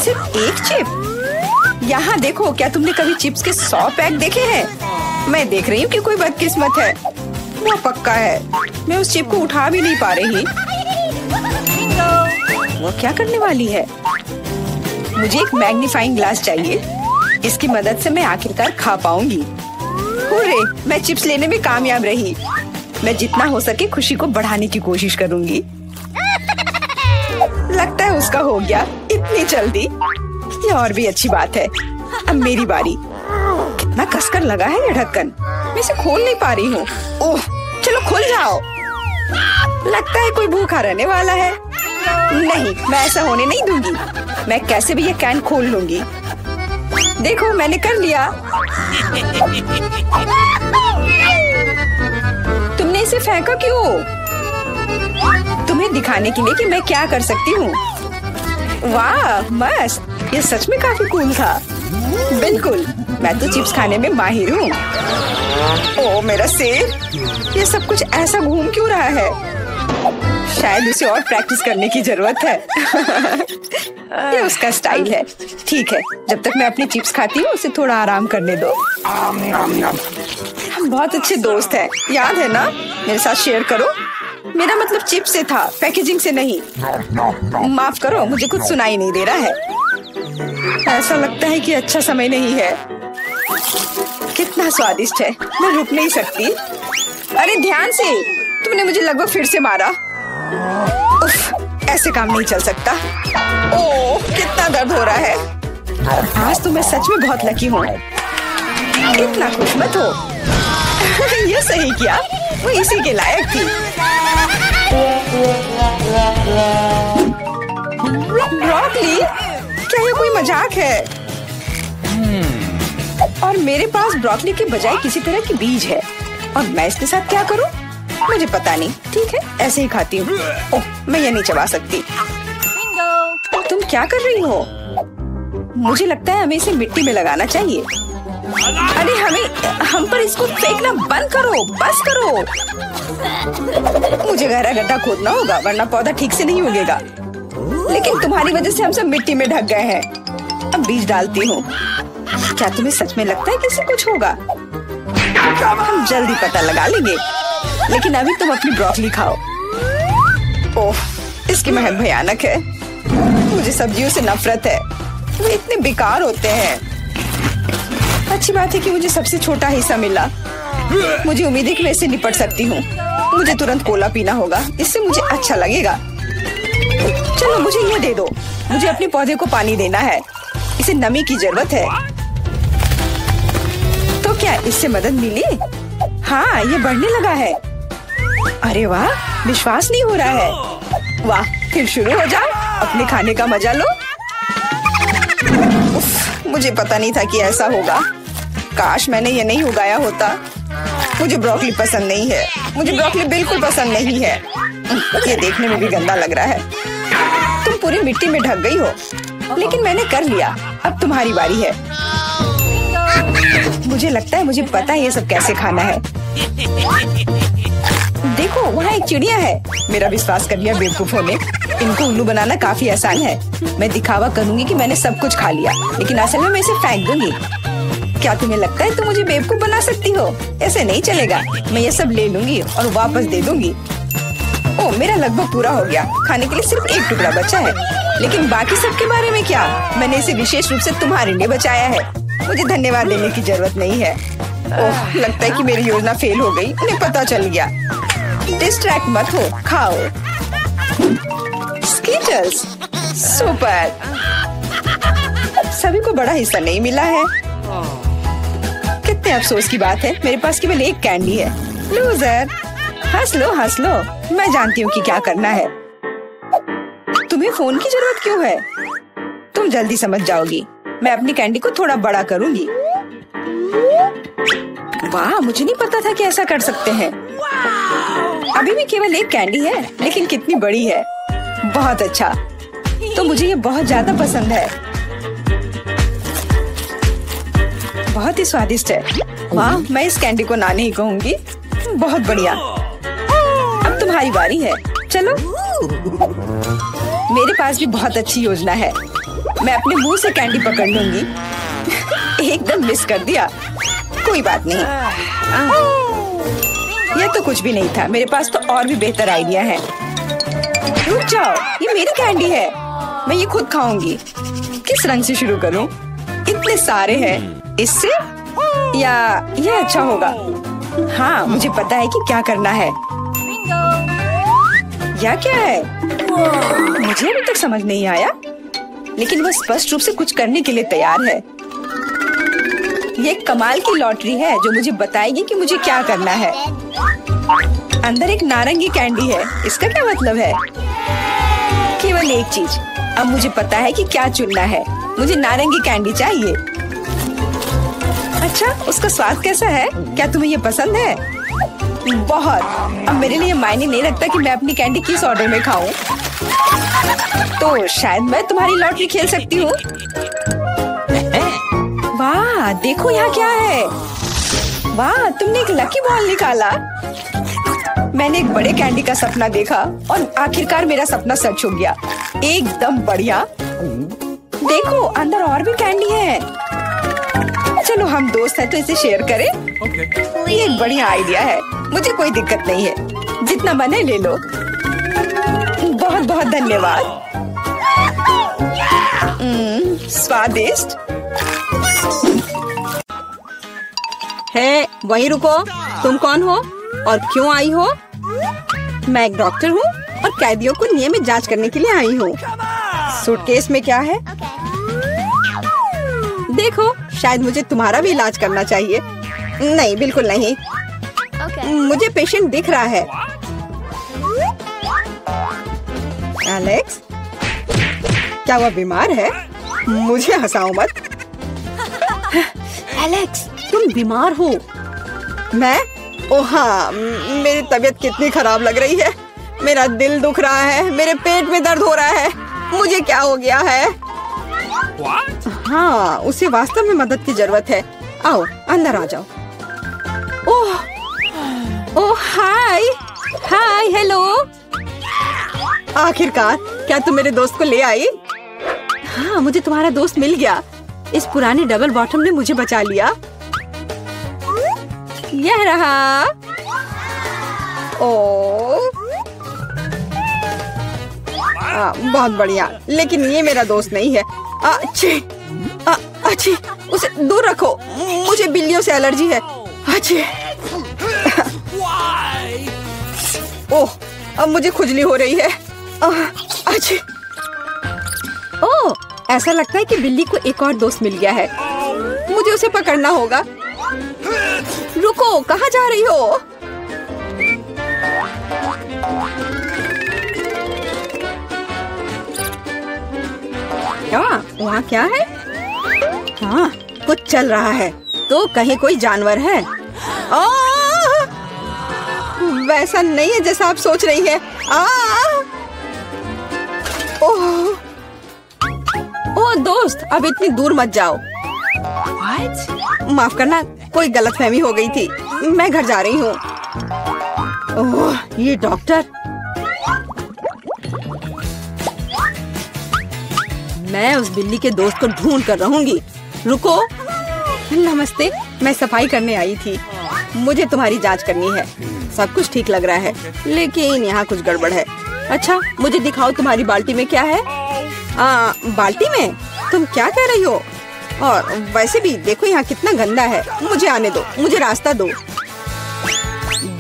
सिर्फ एक चिप? यहाँ देखो, क्या तुमने कभी चिप्स के 100 पैक देखे हैं? मैं देख रही हूँ कि कोई बदकिस्मत है। वो पक्का है। मैं उस चिप को उठा भी नहीं पा रही। वो क्या करने वाली है? मुझे एक मैग्नीफाइंग ग्लास चाहिए। इसकी मदद से मैं आखिरकार खा पाऊंगी। हुर्रे, मैं चिप्स लेने में कामयाब रही। मैं जितना हो सके खुशी को बढ़ाने की कोशिश करूंगी। लगता है उसका हो गया इतनी जल्दी। ये और भी अच्छी बात है। अब मेरी बारी। कितना कसकर लगा है ये ढक्कन। मैं इसे खोल नहीं पा रही हूँ। ओह, चलो खुल जाओ। लगता है कोई भूखा रहने वाला है। नहीं, मैं ऐसा होने नहीं दूंगी। मैं कैसे भी ये कैन खोल लूंगी। देखो, मैंने कर लिया। तुमने इसे फेंका क्यों? तुम्हें दिखाने के लिए कि मैं क्या कर सकती हूँ। वाह, मस्त। ये सच में काफी कूल था। बिल्कुल, मैं तो चिप्स खाने में माहिर हूँ। ओह, मेरा सिर। ये सब कुछ ऐसा घूम क्यों रहा है? शायद उसे और प्रैक्टिस करने की जरूरत है। ये उसका स्टाइल है। ठीक है, जब तक मैं अपनी चिप्स खाती हूँ उसे थोड़ा आराम करने दो। हम बहुत अच्छे दोस्त हैं, याद है ना? मेरे साथ शेयर करो। मेरा मतलब चिप से था, पैकेजिंग से नहीं। माफ करो, मुझे कुछ सुनाई नहीं दे रहा है। ऐसा लगता है कि अच्छा समय नहीं है। कितना स्वादिष्ट है, मैं रुक नहीं सकती। अरे ध्यान से, तुमने मुझे लगभग फिर से मारा। उफ, ऐसे काम नहीं चल सकता। ओह, कितना दर्द हो रहा है। आज तो मैं सच में बहुत लकी हूँ। इतना खुश मत हो। ये सही किया, वो इसी के लायक थी। ब्रोकली, क्या ये कोई मजाक है? और मेरे पास ब्रोकली के बजाय किसी तरह की बीज है, और मैं इसके साथ क्या करूं? मुझे पता नहीं। ठीक है, ऐसे ही खाती हूँ। ओह, मैं ये नहीं चबा सकती। तुम क्या कर रही हो? मुझे लगता है हमें इसे मिट्टी में लगाना चाहिए। अरे हम पर इसको फेंकना बंद करो, बस करो। मुझे गहरा गड्ढा खोदना होगा, वरना पौधा ठीक से नहीं उगेगा। लेकिन तुम्हारी वजह से हम सब मिट्टी में ढक गए हैं। अब बीज डालती हूँ। क्या तुम्हें सच में लगता है कि इससे कुछ होगा? हम जल्दी पता लगा लेंगे। लेकिन अभी तुम अपनी ब्रोकली खाओ। ओह, इसकी महक भयानक है। मुझे सब्जियों से नफरत है, वे इतने बेकार होते हैं। अच्छी बात है कि मुझे सबसे छोटा हिस्सा मिला। मुझे उम्मीद है कि मैं इससे निपट सकती हूँ। मुझे तुरंत कोला पीना होगा, इससे मुझे अच्छा लगेगा। चलो मुझे ये दे दो। मुझे अपने पौधे को पानी देना है, इसे नमी की जरूरत है। तो क्या इससे मदद मिली? हाँ, ये बढ़ने लगा है। अरे वाह, विश्वास नहीं हो रहा है। वाह, फिर शुरू हो जाओ, अपने खाने का मजा लो। उफ, मुझे पता नहीं था कि ऐसा होगा। काश मैंने ये नहीं उगाया होता। मुझे ब्रोकली पसंद नहीं है। मुझे ब्रोकली बिल्कुल पसंद नहीं है। ये देखने में भी गंदा लग रहा है। तुम पूरी मिट्टी में ढक गई हो, लेकिन मैंने कर लिया। अब तुम्हारी बारी है। मुझे लगता है मुझे पता है ये सब कैसे खाना है। देखो, वहाँ एक चिड़िया है। मेरा विश्वास कर लिया बेवकूफों ने। इनको उल्लू बनाना काफी आसान है। मैं दिखावा करूंगी कि मैंने सब कुछ खा लिया, लेकिन असल में मैं इसे फेंक दूंगी। क्या तुम्हें लगता है तुम मुझे बेवकूफ बना सकती हो? ऐसे नहीं चलेगा। मैं ये सब ले लूंगी और वापस दे दूंगी। ओह, मेरा लगभग पूरा हो गया। खाने के लिए सिर्फ एक टुकड़ा बचा है। लेकिन बाकी सब के बारे में क्या? मैंने इसे विशेष रूप से तुम्हारे लिए बचाया है। मुझे धन्यवाद देने की जरूरत नहीं है। ओह, लगता है कि मेरी योजना फेल हो गई। उन्हें पता चल गया। डिस्ट्रैक्ट मत हो, खाओ। Skittles, super. सभी को बड़ा हिस्सा नहीं मिला है। कितने अफसोस की बात है, मेरे पास केवल एक कैंडी है। लूजर, हंस लो हंस लो। मैं जानती हूँ कि क्या करना है। तुम्हें फोन की जरूरत क्यों है? तुम जल्दी समझ जाओगी। मैं अपनी कैंडी को थोड़ा बड़ा करूंगी। वाह, मुझे नहीं पता था कि ऐसा कर सकते हैं। अभी भी केवल एक कैंडी है, लेकिन कितनी बड़ी है। बहुत अच्छा, तो मुझे ये बहुत ज्यादा पसंद है। बहुत ही स्वादिष्ट है। वाह, मैं इस कैंडी को ना नहीं कहूंगी। बहुत बढ़िया। अब तुम्हारी बारी है। चलो, मेरे पास भी बहुत अच्छी योजना है। मैं अपने मुंह से कैंडी पकड़ लूंगी। एकदम मिस कर दिया। कोई बात नहीं। यह तो कुछ भी नहीं था। मेरे पास तो और भी बेहतर आइडिया है। रुक जाओ, ये मेरी कैंडी है। मैं ये खुद खाऊंगी। किस रंग से शुरू करूं? इतने सारे हैं। इससे या ये अच्छा होगा? हाँ, मुझे पता है कि क्या करना है। यह क्या है? मुझे अभी तक समझ नहीं आया, लेकिन वह स्पष्ट रूप से कुछ करने के लिए तैयार है। ये एक कमाल की लॉटरी है जो मुझे बताएगी कि मुझे क्या करना है। अंदर एक नारंगी कैंडी है। इसका क्या मतलब है? केवल एक चीज। अब मुझे पता है कि क्या चुनना है। मुझे नारंगी कैंडी चाहिए। अच्छा, उसका स्वाद कैसा है? क्या तुम्हें ये पसंद है? बहुत। अब मेरे लिए मायने नहीं रखता कि मैं अपनी कैंडी किस ऑर्डर में खाऊं। तो शायद मैं तुम्हारी लॉटरी खेल सकती हूँ। वाह, देखो यहाँ क्या है। वाह, तुमने एक लकी बॉल निकाला। मैंने एक बड़े कैंडी का सपना देखा और आखिरकार मेरा सपना सच हो गया। एकदम बढ़िया। देखो, अंदर और भी कैंडी है। चलो हम दोस्त हैं तो इसे शेयर करें। ये एक बढ़िया आइडिया है, मुझे कोई दिक्कत नहीं है, जितना बने ले लो। बहुत बहुत धन्यवाद। स्वादिष्ट है। वहीं रुको, तुम कौन हो और क्यों आई हो? मैं एक डॉक्टर हूँ और कैदियों को नियमित जांच करने के लिए आई हूँ। सूटकेस में क्या है? देखो, शायद मुझे तुम्हारा भी इलाज करना चाहिए। नहीं, बिल्कुल नहीं। मुझे पेशेंट दिख रहा है। एलेक्स, क्या वह बीमार है? मुझे हंसाओ मत। एलेक्स, तुम बीमार हो। मैं? ओह हाँ, मेरी तबीयत कितनी खराब लग रही है। मेरा दिल दुख रहा है, मेरे पेट में दर्द हो रहा है। मुझे क्या हो गया है? हाँ, उसे वास्तव में मदद की जरूरत है। आओ, अंदर आ जाओ। ओह हाय हाय, हेलो। आखिरकार, क्या तुम मेरे दोस्त को ले आई? हाँ, मुझे तुम्हारा दोस्त मिल गया। इस पुराने डबल बॉटम ने मुझे बचा लिया। यह रहा। ओह, बहुत बढ़िया, लेकिन ये मेरा दोस्त नहीं है। अच्छी, उसे दूर रखो। मुझे बिल्लियों से एलर्जी है। अच्छी। ओह, अब मुझे खुजली हो रही है। अच्छी। ओह, ऐसा लगता है कि बिल्ली को एक और दोस्त मिल गया है। मुझे उसे पकड़ना होगा। रुको, कहाँ जा रही हो? वहाँ क्या है? हाँ, कुछ चल रहा है। तो कहीं कोई जानवर है? वैसा नहीं है जैसा आप सोच रही है। ओह दोस्त, अब इतनी दूर मत जाओ। माफ करना, कोई गलतफहमी हो गई थी। मैं घर जा रही हूँ। ओह, ये डॉक्टर। मैं उस बिल्ली के दोस्त को ढूंढ कर रहूंगी। रुको। नमस्ते, मैं सफाई करने आई थी। मुझे तुम्हारी जांच करनी है। सब कुछ ठीक लग रहा है, लेकिन यहाँ कुछ गड़बड़ है। अच्छा, मुझे दिखाओ तुम्हारी बाल्टी में क्या है। बाल्टी में? तुम क्या कह रही हो? और वैसे भी देखो यहाँ कितना गंदा है। मुझे आने दो, मुझे रास्ता दो।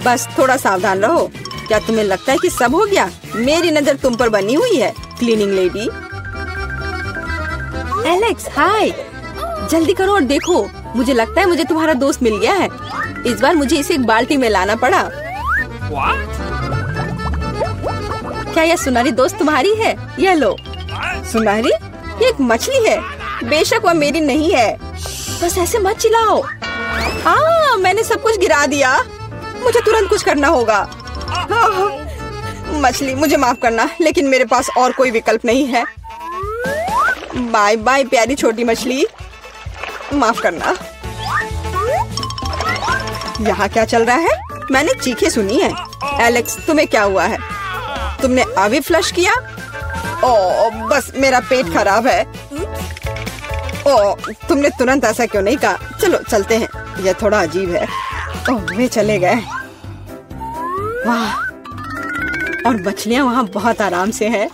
बस थोड़ा सावधान रहो। क्या तुम्हें लगता है कि सब हो गया? मेरी नजर तुम पर बनी हुई है, क्लीनिंग लेडी। एलेक्स, हाय। जल्दी करो और देखो, मुझे लगता है मुझे तुम्हारा दोस्त मिल गया है। इस बार मुझे इसे एक बाल्टी में लाना पड़ा। क्या यह सुनहरी दोस्त तुम्हारी है? यह लो। सुनहरी? ये एक मछली है। बेशक वह मेरी नहीं है। बस ऐसे मत चिल्लाओ। मैंने सब कुछ गिरा दिया। मुझे तुरंत कुछ करना होगा। मछली, मुझे माफ करना, लेकिन मेरे पास और कोई विकल्प नहीं है। बाय बाय प्यारी छोटी मछली, माफ करना। यहाँ क्या चल रहा है? मैंने चीखें सुनी है। एलेक्स, तुम्हें क्या हुआ है? तुमने अभी फ्लश किया? ओह, बस मेरा पेट खराब है। ओह, तुमने तुरंत ऐसा क्यों नहीं कहा? चलो चलते हैं, यह थोड़ा अजीब है। ओह, वे चले गए। वाह, और मछलियाँ वहाँ बहुत आराम से है।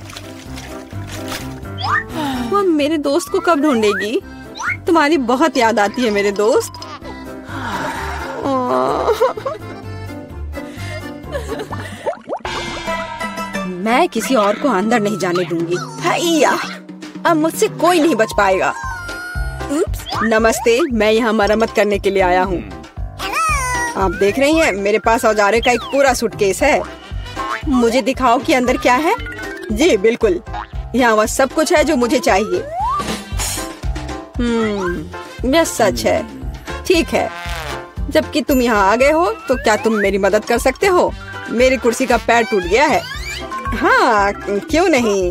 वो मेरे दोस्त को कब ढूंढेगी? तुम्हारी बहुत याद आती है मेरे दोस्त। मैं किसी और को अंदर नहीं जाने दूंगी। हैया, अब मुझसे कोई नहीं बच पाएगा। नमस्ते, मैं यहाँ मरम्मत करने के लिए आया हूँ। आप देख रही हैं, मेरे पास औजारे का एक पूरा सूटकेस है। मुझे दिखाओ कि अंदर क्या है। जी बिल्कुल, यहाँ वह सब कुछ है जो मुझे चाहिए। यह सच है। ठीक है, जबकि तुम यहाँ आ गए हो, तो क्या तुम मेरी मदद कर सकते हो? मेरी कुर्सी का पैर टूट गया है। हाँ, क्यों नहीं।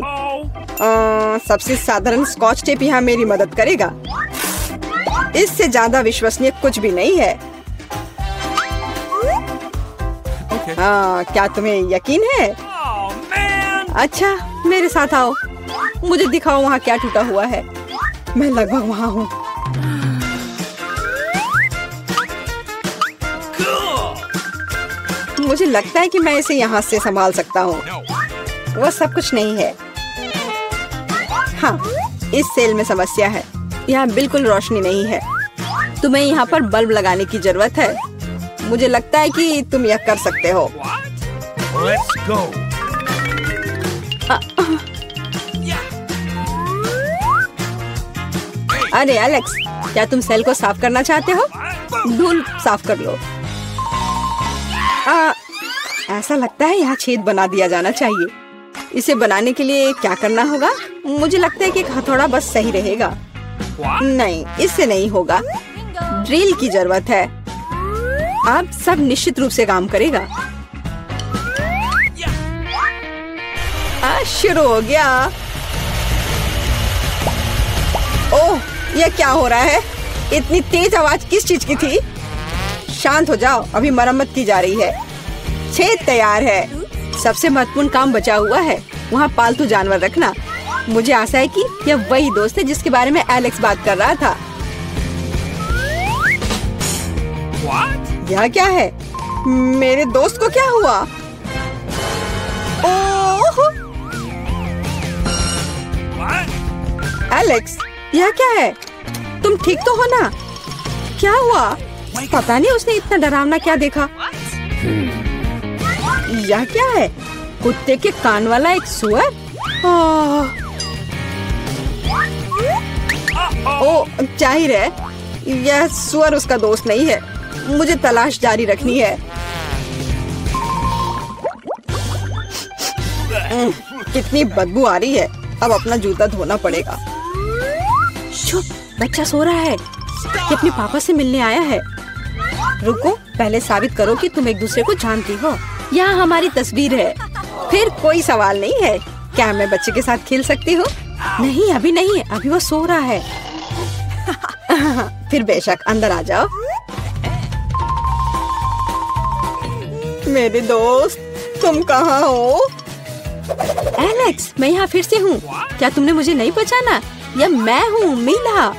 सबसे साधारण स्कॉच टेप यहाँ मेरी मदद करेगा। इससे ज्यादा विश्वसनीय कुछ भी नहीं है। क्या तुम्हें यकीन है? अच्छा, मेरे साथ आओ। मुझे दिखाओ वहाँ क्या टूटा हुआ है। मैं लगभग वहाँ हूँ। मुझे लगता है कि मैं इसे यहाँ से संभाल सकता हूँ। वो सब कुछ नहीं है। हाँ, इस सेल में समस्या है। यहाँ बिल्कुल रोशनी नहीं है। तुम्हें यहाँ पर बल्ब लगाने की जरूरत है। मुझे लगता है कि तुम यह कर सकते हो। Let's go. अरे एलेक्स, क्या तुम सेल को साफ करना चाहते हो? धूल साफ कर लो। ऐसा लगता है यहाँ छेद बना दिया जाना चाहिए। इसे बनाने के लिए क्या करना होगा? मुझे लगता है कि एक हथौड़ा बस सही रहेगा। नहीं, इससे नहीं होगा। ड्रिल की जरूरत है। अब सब निश्चित रूप से काम करेगा। शुरू हो गया। ओह, यह क्या हो रहा है? इतनी तेज आवाज किस चीज की थी? शांत हो जाओ, अभी मरम्मत की जा रही है। छेद तैयार है। सबसे महत्वपूर्ण काम बचा हुआ है, वहाँ पालतू जानवर रखना। मुझे आशा है कि यह वही दोस्त है जिसके बारे में एलेक्स बात कर रहा था। यह क्या है? मेरे दोस्त को क्या हुआ? ओह! एलेक्स, यह क्या है? तुम ठीक तो हो ना? क्या हुआ? पता नहीं उसने इतना डरावना क्या देखा। यह क्या है? कुत्ते के कान वाला एक सुअर? ओह, जाहिर है यह सुअर उसका दोस्त नहीं है। मुझे तलाश जारी रखनी है। कितनी बदबू आ रही है। अब अपना जूता धोना पड़ेगा। चुप, बच्चा सो रहा है। ये अपने पापा से मिलने आया है। रुको, पहले साबित करो कि तुम एक दूसरे को जानती हो। यहाँ हमारी तस्वीर है। फिर कोई सवाल नहीं है। क्या मैं बच्चे के साथ खेल सकती हूँ? नहीं, अभी नहीं, अभी वो सो रहा है। फिर बेशक अंदर आ जाओ। मेरे दोस्त, तुम कहाँ हो? एलेक्स, मैं यहाँ फिर से हूँ। क्या तुमने मुझे नहीं पहचाना? यह मैं हूँ, मीला।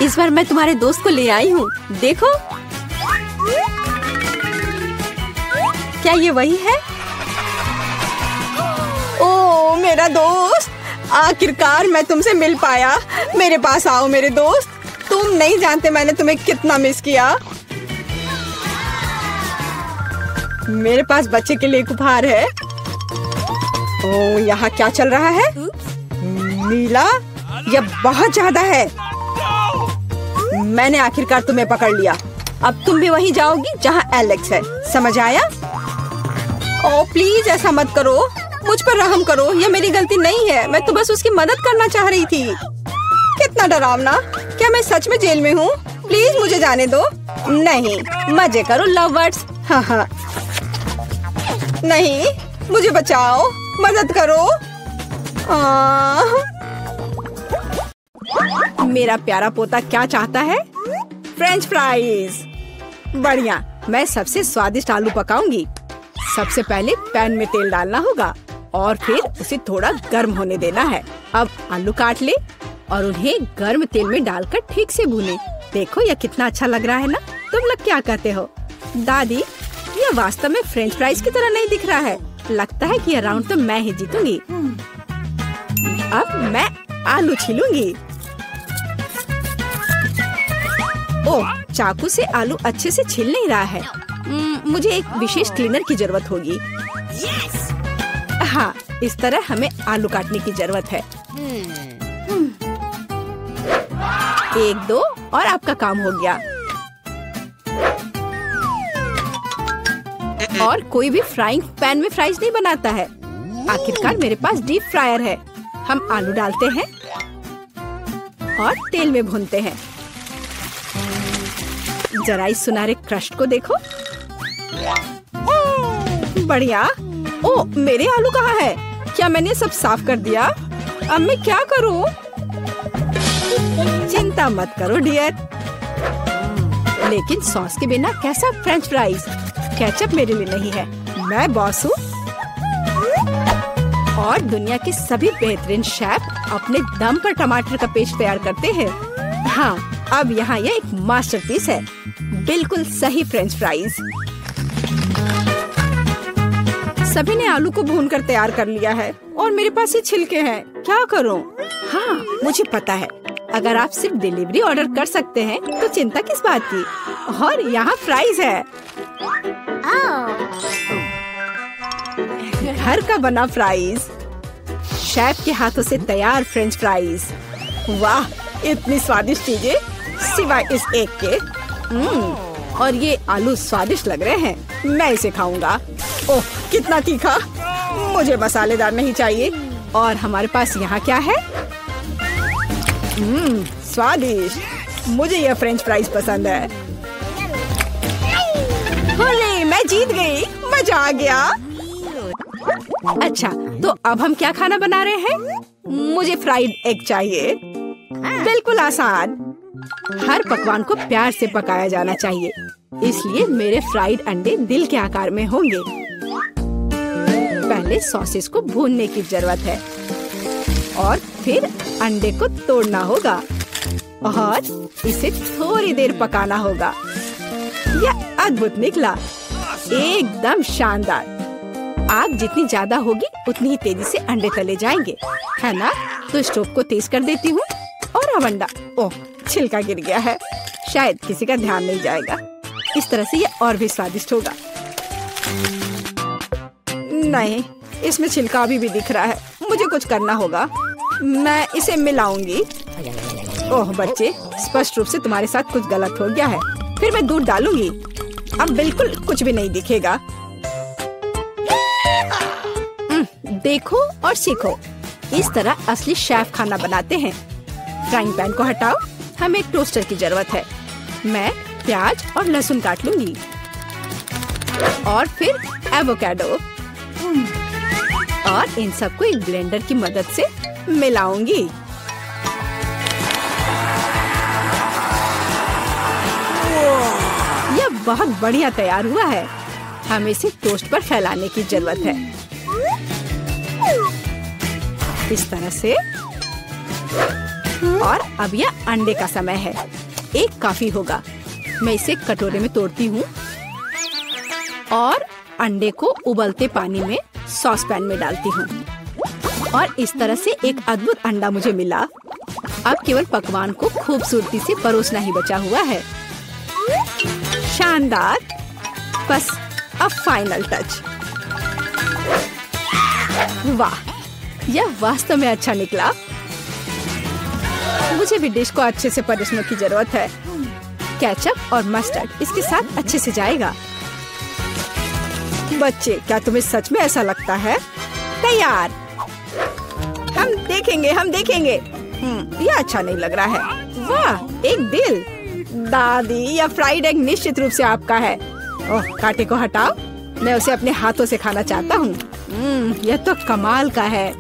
इस बार मैं तुम्हारे दोस्त को ले आई हूँ। देखो, क्या ये वही है? ओह, मेरा दोस्त, आखिरकार मैं तुमसे मिल पाया। मेरे पास आओ मेरे दोस्त। तुम नहीं जानते मैंने तुम्हें कितना मिस किया। मेरे पास बच्चे के लिए एक उपहार है। ओह, यहाँ क्या चल रहा है? नीला, यह बहुत ज्यादा है। मैंने आखिरकार तुम्हें पकड़ लिया। अब तुम भी वहीं जाओगी जहाँ एलेक्स है। समझ आया? ओह प्लीज, ऐसा मत करो। मुझ पर रहम करो। यह मेरी गलती नहीं है। मैं तो बस उसकी मदद करना चाह रही थी। कितना डरावना। क्या मैं सच में जेल में हूँ? प्लीज मुझे जाने दो। नहीं, मजे करो लव बर्ड्स। हाँ, नहीं, मुझे बचाओ, मदद करो। मेरा प्यारा पोता क्या चाहता है? French fries. बढ़िया, मैं सबसे स्वादिष्ट आलू पकाऊंगी। सबसे पहले पैन में तेल डालना होगा और फिर उसे थोड़ा गर्म होने देना है। अब आलू काट ले और उन्हें गर्म तेल में डालकर ठीक से भूने। देखो, यह कितना अच्छा लग रहा है ना? तुम लोग क्या कहते हो? दादी, यह वास्तव में फ्रेंच फ्राइज की तरह नहीं दिख रहा है। लगता है कि यह राउंड तो मैं ही जीतूंगी। अब मैं आलू छीलूंगी। ओह, चाकू से आलू अच्छे से छिल नहीं रहा है। मुझे एक विशेष क्लीनर की जरूरत होगी। हाँ, इस तरह हमें आलू काटने की जरूरत है। 1, 2 और आपका काम हो गया। और कोई भी फ्राइंग पैन में फ्राइज नहीं बनाता है। आखिरकार मेरे पास डीप फ्रायर है। हम आलू डालते हैं और तेल में भूनते हैं। जरा इस सुनहरे क्रस्ट को देखो। बढ़िया। ओह, मेरे आलू कहाँ है? क्या मैंने सब साफ कर दिया? अब मैं क्या करूं? चिंता मत करो डियर। लेकिन सॉस के बिना कैसा फ्रेंच फ्राइज? केचप मेरे लिए नहीं है। मैं बॉस हूँ और दुनिया के सभी बेहतरीन शेफ अपने दम पर टमाटर का पेस्ट तैयार करते हैं। हाँ, अब यहाँ यह एक मास्टरपीस है। बिल्कुल सही फ्रेंच फ्राइज। सभी ने आलू को भूनकर तैयार कर लिया है और मेरे पास ये छिलके हैं। क्या करूं? हाँ, मुझे पता है, अगर आप सिर्फ डिलीवरी ऑर्डर कर सकते हैं तो चिंता किस बात की। और यहाँ फ्राइज है। घर का बना फ्राइज, शेफ के हाथों से तैयार फ्रेंच फ्राइज। वाह, इतनी स्वादिष्ट चीजें सिवाय इस एक के। और ये आलू स्वादिष्ट लग रहे हैं। मैं इसे खाऊंगा। ओह, कितना तीखा! मुझे मसालेदार नहीं चाहिए। और हमारे पास यहाँ क्या है? स्वादिष्ट। मुझे यह फ्रेंच फ्राइज पसंद है। होले, मैं जीत गई। मजा आ गया। अच्छा, तो अब हम क्या खाना बना रहे हैं? मुझे फ्राइड एग चाहिए। बिल्कुल आसान। हर पकवान को प्यार से पकाया जाना चाहिए, इसलिए मेरे फ्राइड अंडे दिल के आकार में होंगे। पहले सॉसेस को भूनने की जरूरत है और फिर अंडे को तोड़ना होगा और इसे थोड़ी देर पकाना होगा। यह अद्भुत निकला, एकदम शानदार। आग जितनी ज्यादा होगी उतनी ही तेजी से अंडे तले जाएंगे, है ना? तो स्टोव को तेज कर देती हूँ और अब अंडा। ओह, छिलका गिर गया है। शायद किसी का ध्यान नहीं जाएगा। इस तरह से ये और भी स्वादिष्ट होगा। नहीं, इसमें छिलका अभी भी दिख रहा है। मुझे कुछ करना होगा। मैं इसे मिलाऊंगी। ओह बच्चे, स्पष्ट रूप से तुम्हारे साथ कुछ गलत हो गया है। फिर मैं दूध डालूंगी। अब बिल्कुल कुछ भी नहीं दिखेगा। देखो और सीखो। इस तरह असली शेफ खाना बनाते हैं। फ्राइंग पैन को हटाओ। हमें एक टोस्टर की जरूरत है। मैं प्याज और लहसुन काट लूंगी और फिर एवोकाडो और इन सबको एक ब्लेंडर की मदद से मिलाऊंगी। यह बहुत बढ़िया तैयार हुआ है। हमें इसे टोस्ट पर फैलाने की जरूरत है। इस तरह से। और अब यह अंडे का समय है। एक काफी होगा। मैं इसे कटोरे में तोड़ती हूँ और अंडे को उबलते पानी में सॉस पैन में डालती हूँ और इस तरह से एक अद्भुत अंडा मुझे मिला। अब केवल पकवान को खूबसूरती से परोसना ही बचा हुआ है। शानदार। बस अब फाइनल टच। वाह, यह वास्तव में अच्छा निकला। मुझे भी डिश को अच्छे से परोसने की जरूरत है। केचप और मस्टर्ड इसके साथ अच्छे से जाएगा। बच्चे, क्या तुम्हें सच में ऐसा लगता है? तैयार। हम देखेंगे। यह अच्छा नहीं लग रहा है। वाह, एक दिल। दादी, यह फ्राइड एग निश्चित रूप से आपका है। ओह, कांटे को हटाओ। मैं उसे अपने हाथों से खाना चाहता हूँ। यह तो कमाल का है।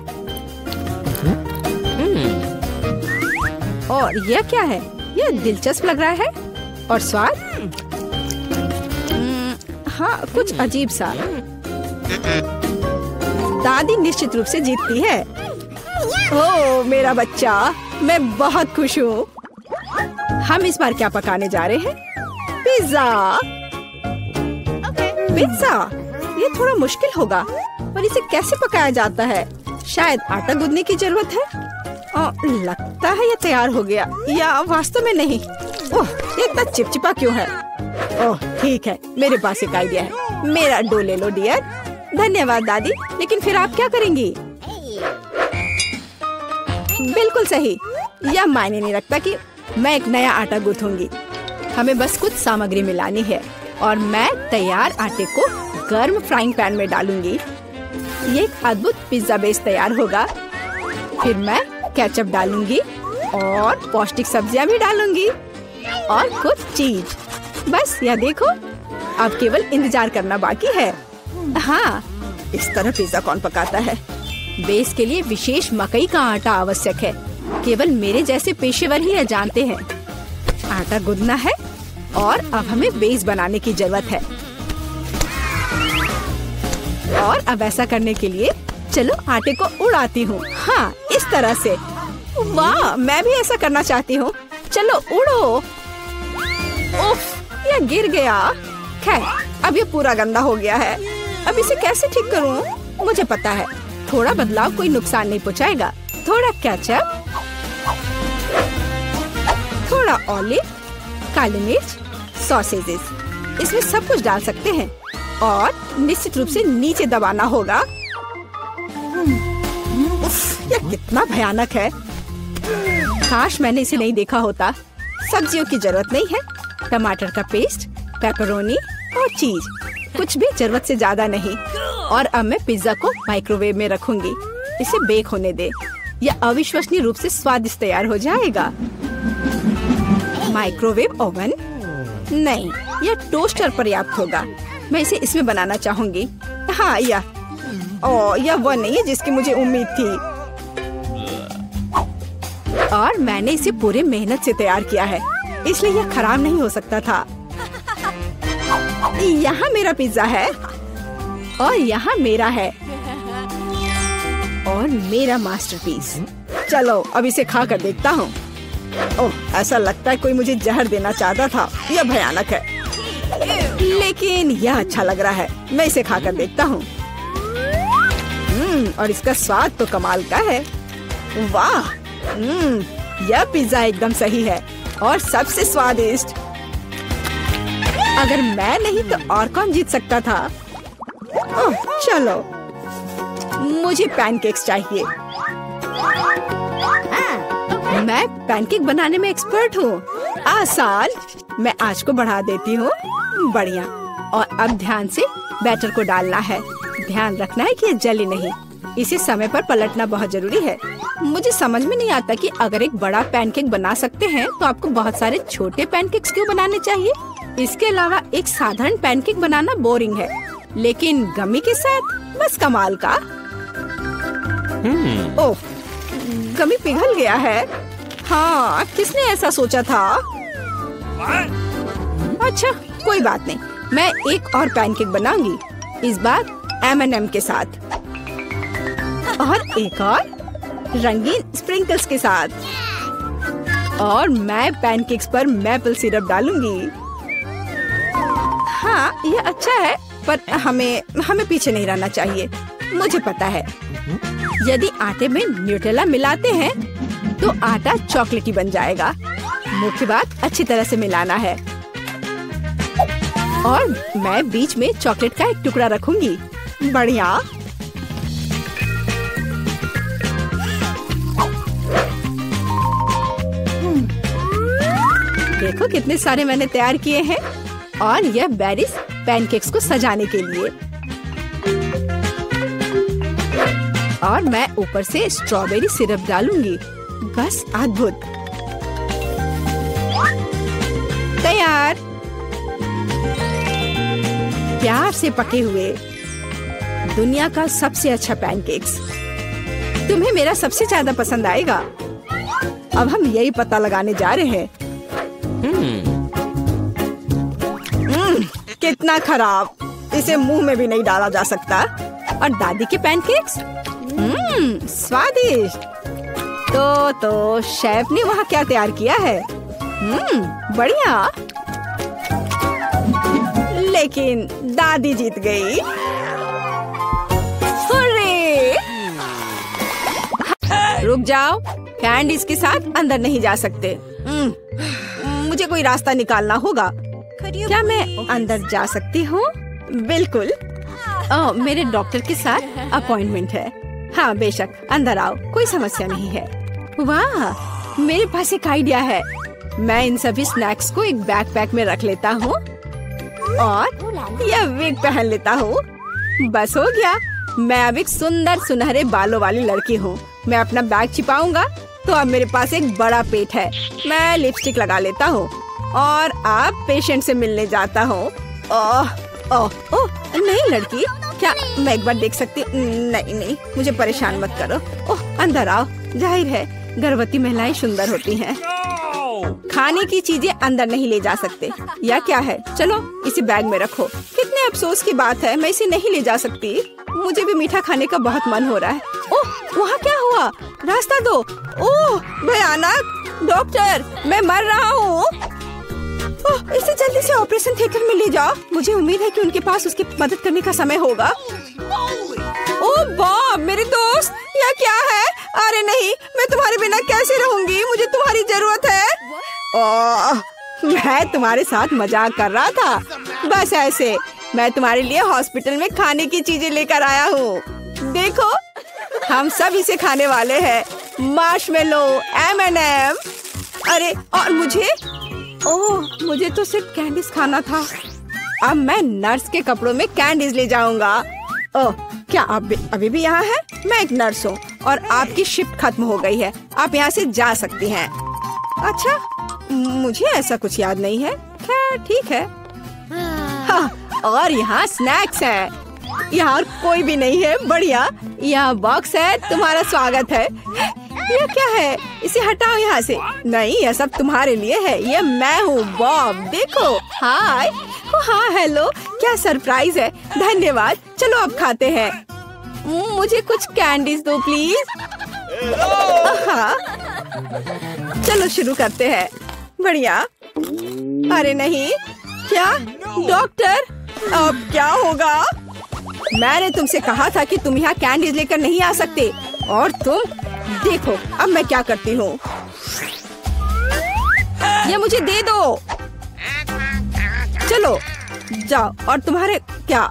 और यह क्या है? यह दिलचस्प लग रहा है। और स्वाद? हाँ, कुछ अजीब सा। दादी निश्चित रूप से जीतती है। ओह मेरा बच्चा, मैं बहुत खुश हूँ। हम इस बार क्या पकाने जा रहे हैं? पिज्जा। पिज्जा, ये थोड़ा मुश्किल होगा। पर इसे कैसे पकाया जाता है? शायद आटा गूंदने की जरूरत है। लगता है ये तैयार हो गया, या वास्तव में नहीं। ओह, ये इतना चिपचिपा क्यों है? ओह ठीक है, मेरे पास एक आइडिया है। मेरा डो ले लो डियर। धन्यवाद दादी। लेकिन फिर आप क्या करेंगी? बिल्कुल सही। यह मायने नहीं रखता कि मैं एक नया आटा गूंथूंगी। हमें बस कुछ सामग्री मिलानी है और मैं तैयार आटे को गर्म फ्राइंग पैन में डालूंगी। ये एक अद्भुत पिज्जा बेस तैयार होगा। फिर मैं केचप डालूंगी और पौष्टिक सब्जियां भी डालूंगी और कुछ चीज। बस यह देखो, अब केवल इंतजार करना बाकी है। हाँ, इस तरह पिज्जा कौन पकाता है? बेस के लिए विशेष मकई का आटा आवश्यक है। केवल मेरे जैसे पेशेवर ही यह जानते हैं। आटा गूंदना है और अब हमें बेस बनाने की जरूरत है। और अब ऐसा करने के लिए चलो आटे को उड़ाती हूँ। हाँ, इस तरह से। वाह, मैं भी ऐसा करना चाहती हूँ। चलो उड़ो। उफ, यह गिर गया। खैर, अब ये पूरा गंदा हो गया है। अब इसे कैसे ठीक करूं? मुझे पता है, थोड़ा बदलाव कोई नुकसान नहीं पहुंचाएगा। थोड़ा केचप, थोड़ा ऑलिव, काली मिर्च, सॉसेजेस, इसमें सब कुछ डाल सकते हैं और निश्चित रूप से नीचे दबाना होगा। उफ, यह कितना भयानक है। काश मैंने इसे नहीं देखा होता। सब्जियों की जरूरत नहीं है, टमाटर का पेस्ट, पेपरोनी और चीज, कुछ भी जरूरत से ज्यादा नहीं। और अब मैं पिज्जा को माइक्रोवेव में रखूंगी। इसे बेक होने दे। यह अविश्वसनीय रूप से स्वादिष्ट तैयार हो जाएगा। माइक्रोवेव ओवन नहीं, यह टोस्टर पर्याप्त होगा। मैं इसे इसमें बनाना चाहूंगी। हाँ, यह वो नहीं है जिसकी मुझे उम्मीद थी। और मैंने इसे पूरे मेहनत से तैयार किया है, इसलिए यह खराब नहीं हो सकता था। यहाँ मेरा पिज्जा है और यहाँ मेरा है और मेरा मास्टरपीस। चलो अब इसे खा कर देखता हूँ। ओह, ऐसा लगता है कोई मुझे जहर देना चाहता था। यह भयानक है, लेकिन यह अच्छा लग रहा है। मैं इसे खा कर देखता हूँ। और इसका स्वाद तो कमाल का है। वाह, यह पिज्जा एकदम सही है और सबसे स्वादिष्ट। अगर मैं नहीं तो और कौन जीत सकता था? ओह, चलो मुझे पैनकेक्स चाहिए। मैं पैनकेक बनाने में एक्सपर्ट हूँ। आसान। मैं आंच को बढ़ा देती हूँ। बढ़िया। और अब ध्यान से बैटर को डालना है। ध्यान रखना है कि ये जले नहीं। इसे समय पर पलटना बहुत जरूरी है। मुझे समझ में नहीं आता कि अगर एक बड़ा पैनकेक बना सकते हैं तो आपको बहुत सारे छोटे पैनकेक्स क्यों बनाने चाहिए। इसके अलावा एक साधारण पैनकेक बनाना बोरिंग है, लेकिन गमी के साथ बस कमाल का। ओह, गमी पिघल गया है। हाँ, किसने ऐसा सोचा था? अच्छा, कोई बात नहीं। मैं एक और पैनकेक बनाऊंगी, इस बार M&M के साथ और एक और रंगीन स्प्रिंकल्स के साथ। और मैं पैनकेक्स पर मैपल सिरप डालूंगी। हाँ, यह अच्छा है, पर हमें पीछे नहीं रहना चाहिए। मुझे पता है, यदि आटे में न्यूटेला मिलाते हैं तो आटा चॉकलेटी बन जाएगा। मुख्य बात अच्छी तरह से मिलाना है। और मैं बीच में चॉकलेट का एक टुकड़ा रखूंगी। बढ़िया। देखो कितने सारे मैंने तैयार किए हैं। और यह बेरीज पैनकेक्स को सजाने के लिए। और मैं ऊपर से स्ट्रॉबेरी सिरप डालूंगी। बस अद्भुत। तैयार। प्यार से पके हुए दुनिया का सबसे अच्छा पैनकेक्स। तुम्हें मेरा सबसे ज्यादा पसंद आएगा। अब हम यही पता लगाने जा रहे हैं। कितना खराब। इसे मुंह में भी नहीं डाला जा सकता। और दादी के पैनकेक्स स्वादिष्ट। तो शेफ ने वहाँ क्या तैयार किया है? बढ़िया। लेकिन दादी जीत गई। रुक जाओ, कैंडीज के साथ अंदर नहीं जा सकते। मुझे कोई रास्ता निकालना होगा। क्या मैं अंदर जा सकती हूँ? बिल्कुल। मेरे डॉक्टर के साथ अपॉइंटमेंट है। हाँ बेशक, अंदर आओ, कोई समस्या नहीं है। वाह, मेरे पास एक आइडिया है। मैं इन सभी स्नैक्स को एक बैकपैक में रख लेता हूँ और यह विग पहन लेता हूँ। बस हो गया। मैं अब एक सुंदर सुनहरे बालों वाली लड़की हूँ। मैं अपना बैग छिपाऊंगा तो अब मेरे पास एक बड़ा पेट है। मैं लिपस्टिक लगा लेता हूँ और अब पेशेंट से मिलने जाता हूँ। नहीं लड़की, क्या मैं एक बार देख सकती? नहीं, मुझे परेशान मत करो। ओह, अंदर आओ। जाहिर है गर्भवती महिलाएं सुंदर होती हैं। खाने की चीजें अंदर नहीं ले जा सकते। या क्या है? चलो इसे बैग में रखो। कितने अफसोस की बात है, मैं इसे नहीं ले जा सकती। मुझे भी मीठा खाने का बहुत मन हो रहा है। ओह, वहाँ क्या हुआ? रास्ता दो। ओह भयानक। डॉक्टर, मैं मर रहा हूँ। इसे जल्दी से ऑपरेशन थिएटर में ले जाओ। मुझे उम्मीद है कि उनके पास उसकी मदद करने का समय होगा। ओह बॉब, मेरे दोस्त, यह क्या है? अरे नहीं, मैं तुम्हारे बिना कैसे रहूंगी? मुझे तुम्हारी जरूरत है। ओह, मैं तुम्हारे साथ मजाक कर रहा था। बस ऐसे। मैं तुम्हारे लिए हॉस्पिटल में खाने की चीजें लेकर आया हूँ। देखो, हम सब इसे खाने वाले हैं। Marshmallow, M&M। अरे और मुझे? ओह, मुझे तो सिर्फ कैंडीज खाना था। अब मैं नर्स के कपड़ों में कैंडीज ले जाऊंगा। ओह, क्या आप अभी भी यहाँ हैं? मैं एक नर्स हूँ और आपकी शिफ्ट खत्म हो गई है। आप यहाँ से जा सकती हैं। अच्छा, मुझे ऐसा कुछ याद नहीं है। खैर ठीक है। हाँ, और यहाँ स्नैक्स हैं। यहाँ कोई भी नहीं है। बढ़िया। यहाँ बॉक्स है। तुम्हारा स्वागत है। यह क्या है? इसे हटाओ यहाँ से। नहीं, यह सब तुम्हारे लिए है। ये मैं हूँ बॉब। देखो। हाय। हाँ, हेलो। क्या सरप्राइज है। धन्यवाद। चलो अब खाते हैं। मुझे कुछ कैंडीज दो प्लीज। हाँ, चलो शुरू करते हैं। बढ़िया। अरे नहीं, क्या डॉक्टर? अब क्या होगा? मैंने तुमसे कहा था कि तुम यहाँ कैंडीज लेकर नहीं आ सकते, और तुम देखो अब मैं क्या करती हूँ। ये मुझे दे दो। चलो जाओ। और तुम्हारे क्या?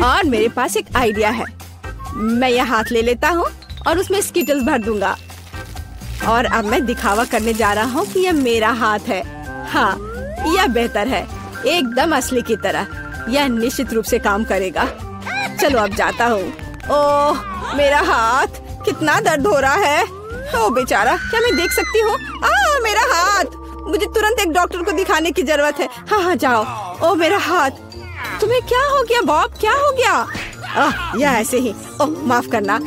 और मेरे पास एक आइडिया है। मैं यह हाथ ले लेता हूँ और उसमें स्किटल्स भर दूंगा। और अब मैं दिखावा करने जा रहा हूँ कि यह मेरा हाथ है। हाँ, यह बेहतर है, एकदम असली की तरह। यह निश्चित रूप से काम करेगा। चलो अब जाता हूँ। ओह, मेरा हाथ कितना दर्द हो रहा है। ओह बेचारा, क्या मैं देख सकती हूँ? मेरा हाथ। मुझे तुरंत एक डॉक्टर को दिखाने की जरूरत है। हाँ हाँ जाओ। ओह मेरा हाथ। तुम्हें क्या हो गया बॉब? क्या हो गया? यह ऐसे ही। ओह माफ करना।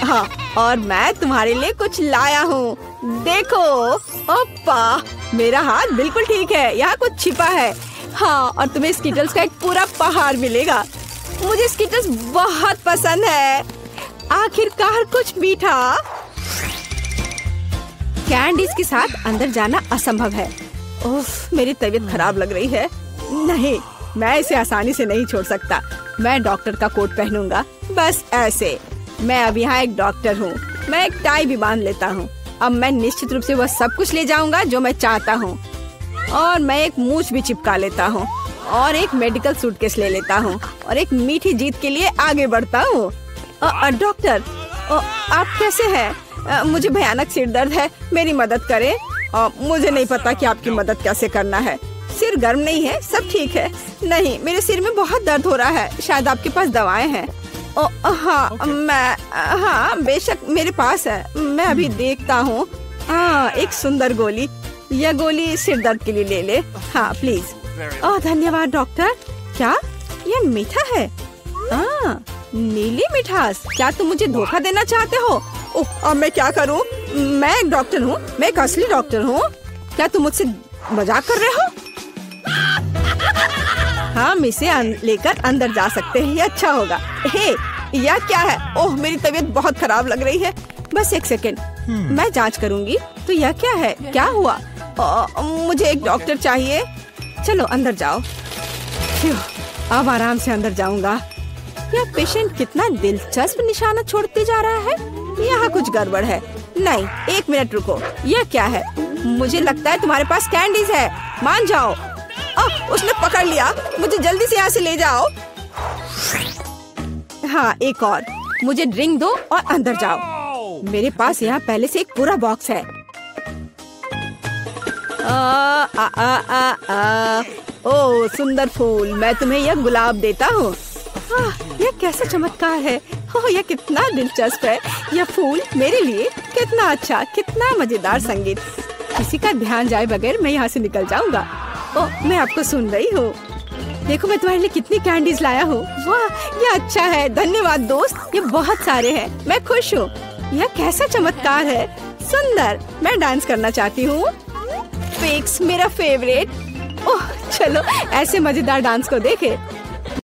हाँ, और मैं तुम्हारे लिए कुछ लाया हूँ। देखो। ओप्पा, मेरा हाथ बिल्कुल ठीक है। यहाँ कुछ छिपा है। हाँ, और तुम्हें स्किटल्स का एक पूरा पहाड़ मिलेगा। मुझे स्किटल्स बहुत पसंद है। आखिरकार कुछ मीठा। कैंडीज के साथ अंदर जाना असंभव है। उफ, मेरी तबीयत खराब लग रही है। नहीं, मैं इसे आसानी से नहीं छोड़ सकता। मैं डॉक्टर का कोट पहनूंगा। बस ऐसे। मैं अब यहाँ एक डॉक्टर हूँ। मैं एक टाई भी बांध लेता हूँ। अब मैं निश्चित रूप से वह सब कुछ ले जाऊंगा जो मैं चाहता हूँ। और मैं एक मूछ भी चिपका लेता हूँ और एक मेडिकल सूटकेस ले लेता हूँ और एक मीठी जीत के लिए आगे बढ़ता हूँ। डॉक्टर, आप कैसे हैं? मुझे भयानक सिर दर्द है, मेरी मदद करें। मुझे नहीं पता कि आपकी मदद कैसे करना है। सिर गर्म नहीं है, सब ठीक है। नहीं, मेरे सिर में बहुत दर्द हो रहा है। शायद आपके पास दवाएं हैं। हाँ, बेशक मेरे पास है। मैं अभी देखता हूँ। एक सुंदर गोली। यह गोली सिर दर्द के लिए ले ले। हाँ प्लीज। धन्यवाद डॉक्टर। क्या यह मीठा है? नीली मिठास। क्या तुम मुझे धोखा देना चाहते हो? अब मैं क्या करूं? मैं एक डॉक्टर हूं। मैं एक असली डॉक्टर हूं। क्या तुम मुझसे मजाक कर रहे हो? हम इसे लेकर अंदर जा सकते हैं। ये अच्छा होगा। हे, यह क्या है? ओह, मेरी तबीयत बहुत खराब लग रही है। बस एक सेकंड, मैं जांच करूंगी। तो यह क्या है? क्या हुआ? मुझे एक डॉक्टर चाहिए। चलो अंदर जाओ। अब आराम से अंदर जाऊंगा। यह पेशेंट कितना दिलचस्प निशाना छोड़ते जा रहा है। यहाँ कुछ गड़बड़ है। नहीं, एक मिनट रुको। यह क्या है? मुझे लगता है तुम्हारे पास कैंडीज है। मान जाओ। उसने पकड़ लिया। मुझे जल्दी से यहाँ से ले जाओ। हाँ, एक और। मुझे ड्रिंक दो और अंदर जाओ। मेरे पास यहाँ पहले से एक पूरा बॉक्स है। ओह सुंदर फूल, मैं तुम्हें यह गुलाब देता हूँ। यह कैसा चमत्कार है। यह कितना दिलचस्प है। यह फूल मेरे लिए। कितना अच्छा, कितना मजेदार संगीत। किसी का ध्यान जाए बगैर मैं यहाँ से निकल जाऊंगा। मैं आपको सुन रही हूँ। देखो, मैं तुम्हारे लिए कितनी कैंडीज लाया हूँ। वाह, यह अच्छा है। धन्यवाद दोस्त। ये बहुत सारे हैं। मैं खुश हूँ। यह कैसा चमत्कार है। सुंदर। मैं डांस करना चाहती हूँ। फिक्स, मेरा फेवरेट। ओह चलो, ऐसे मजेदार डांस को देखे।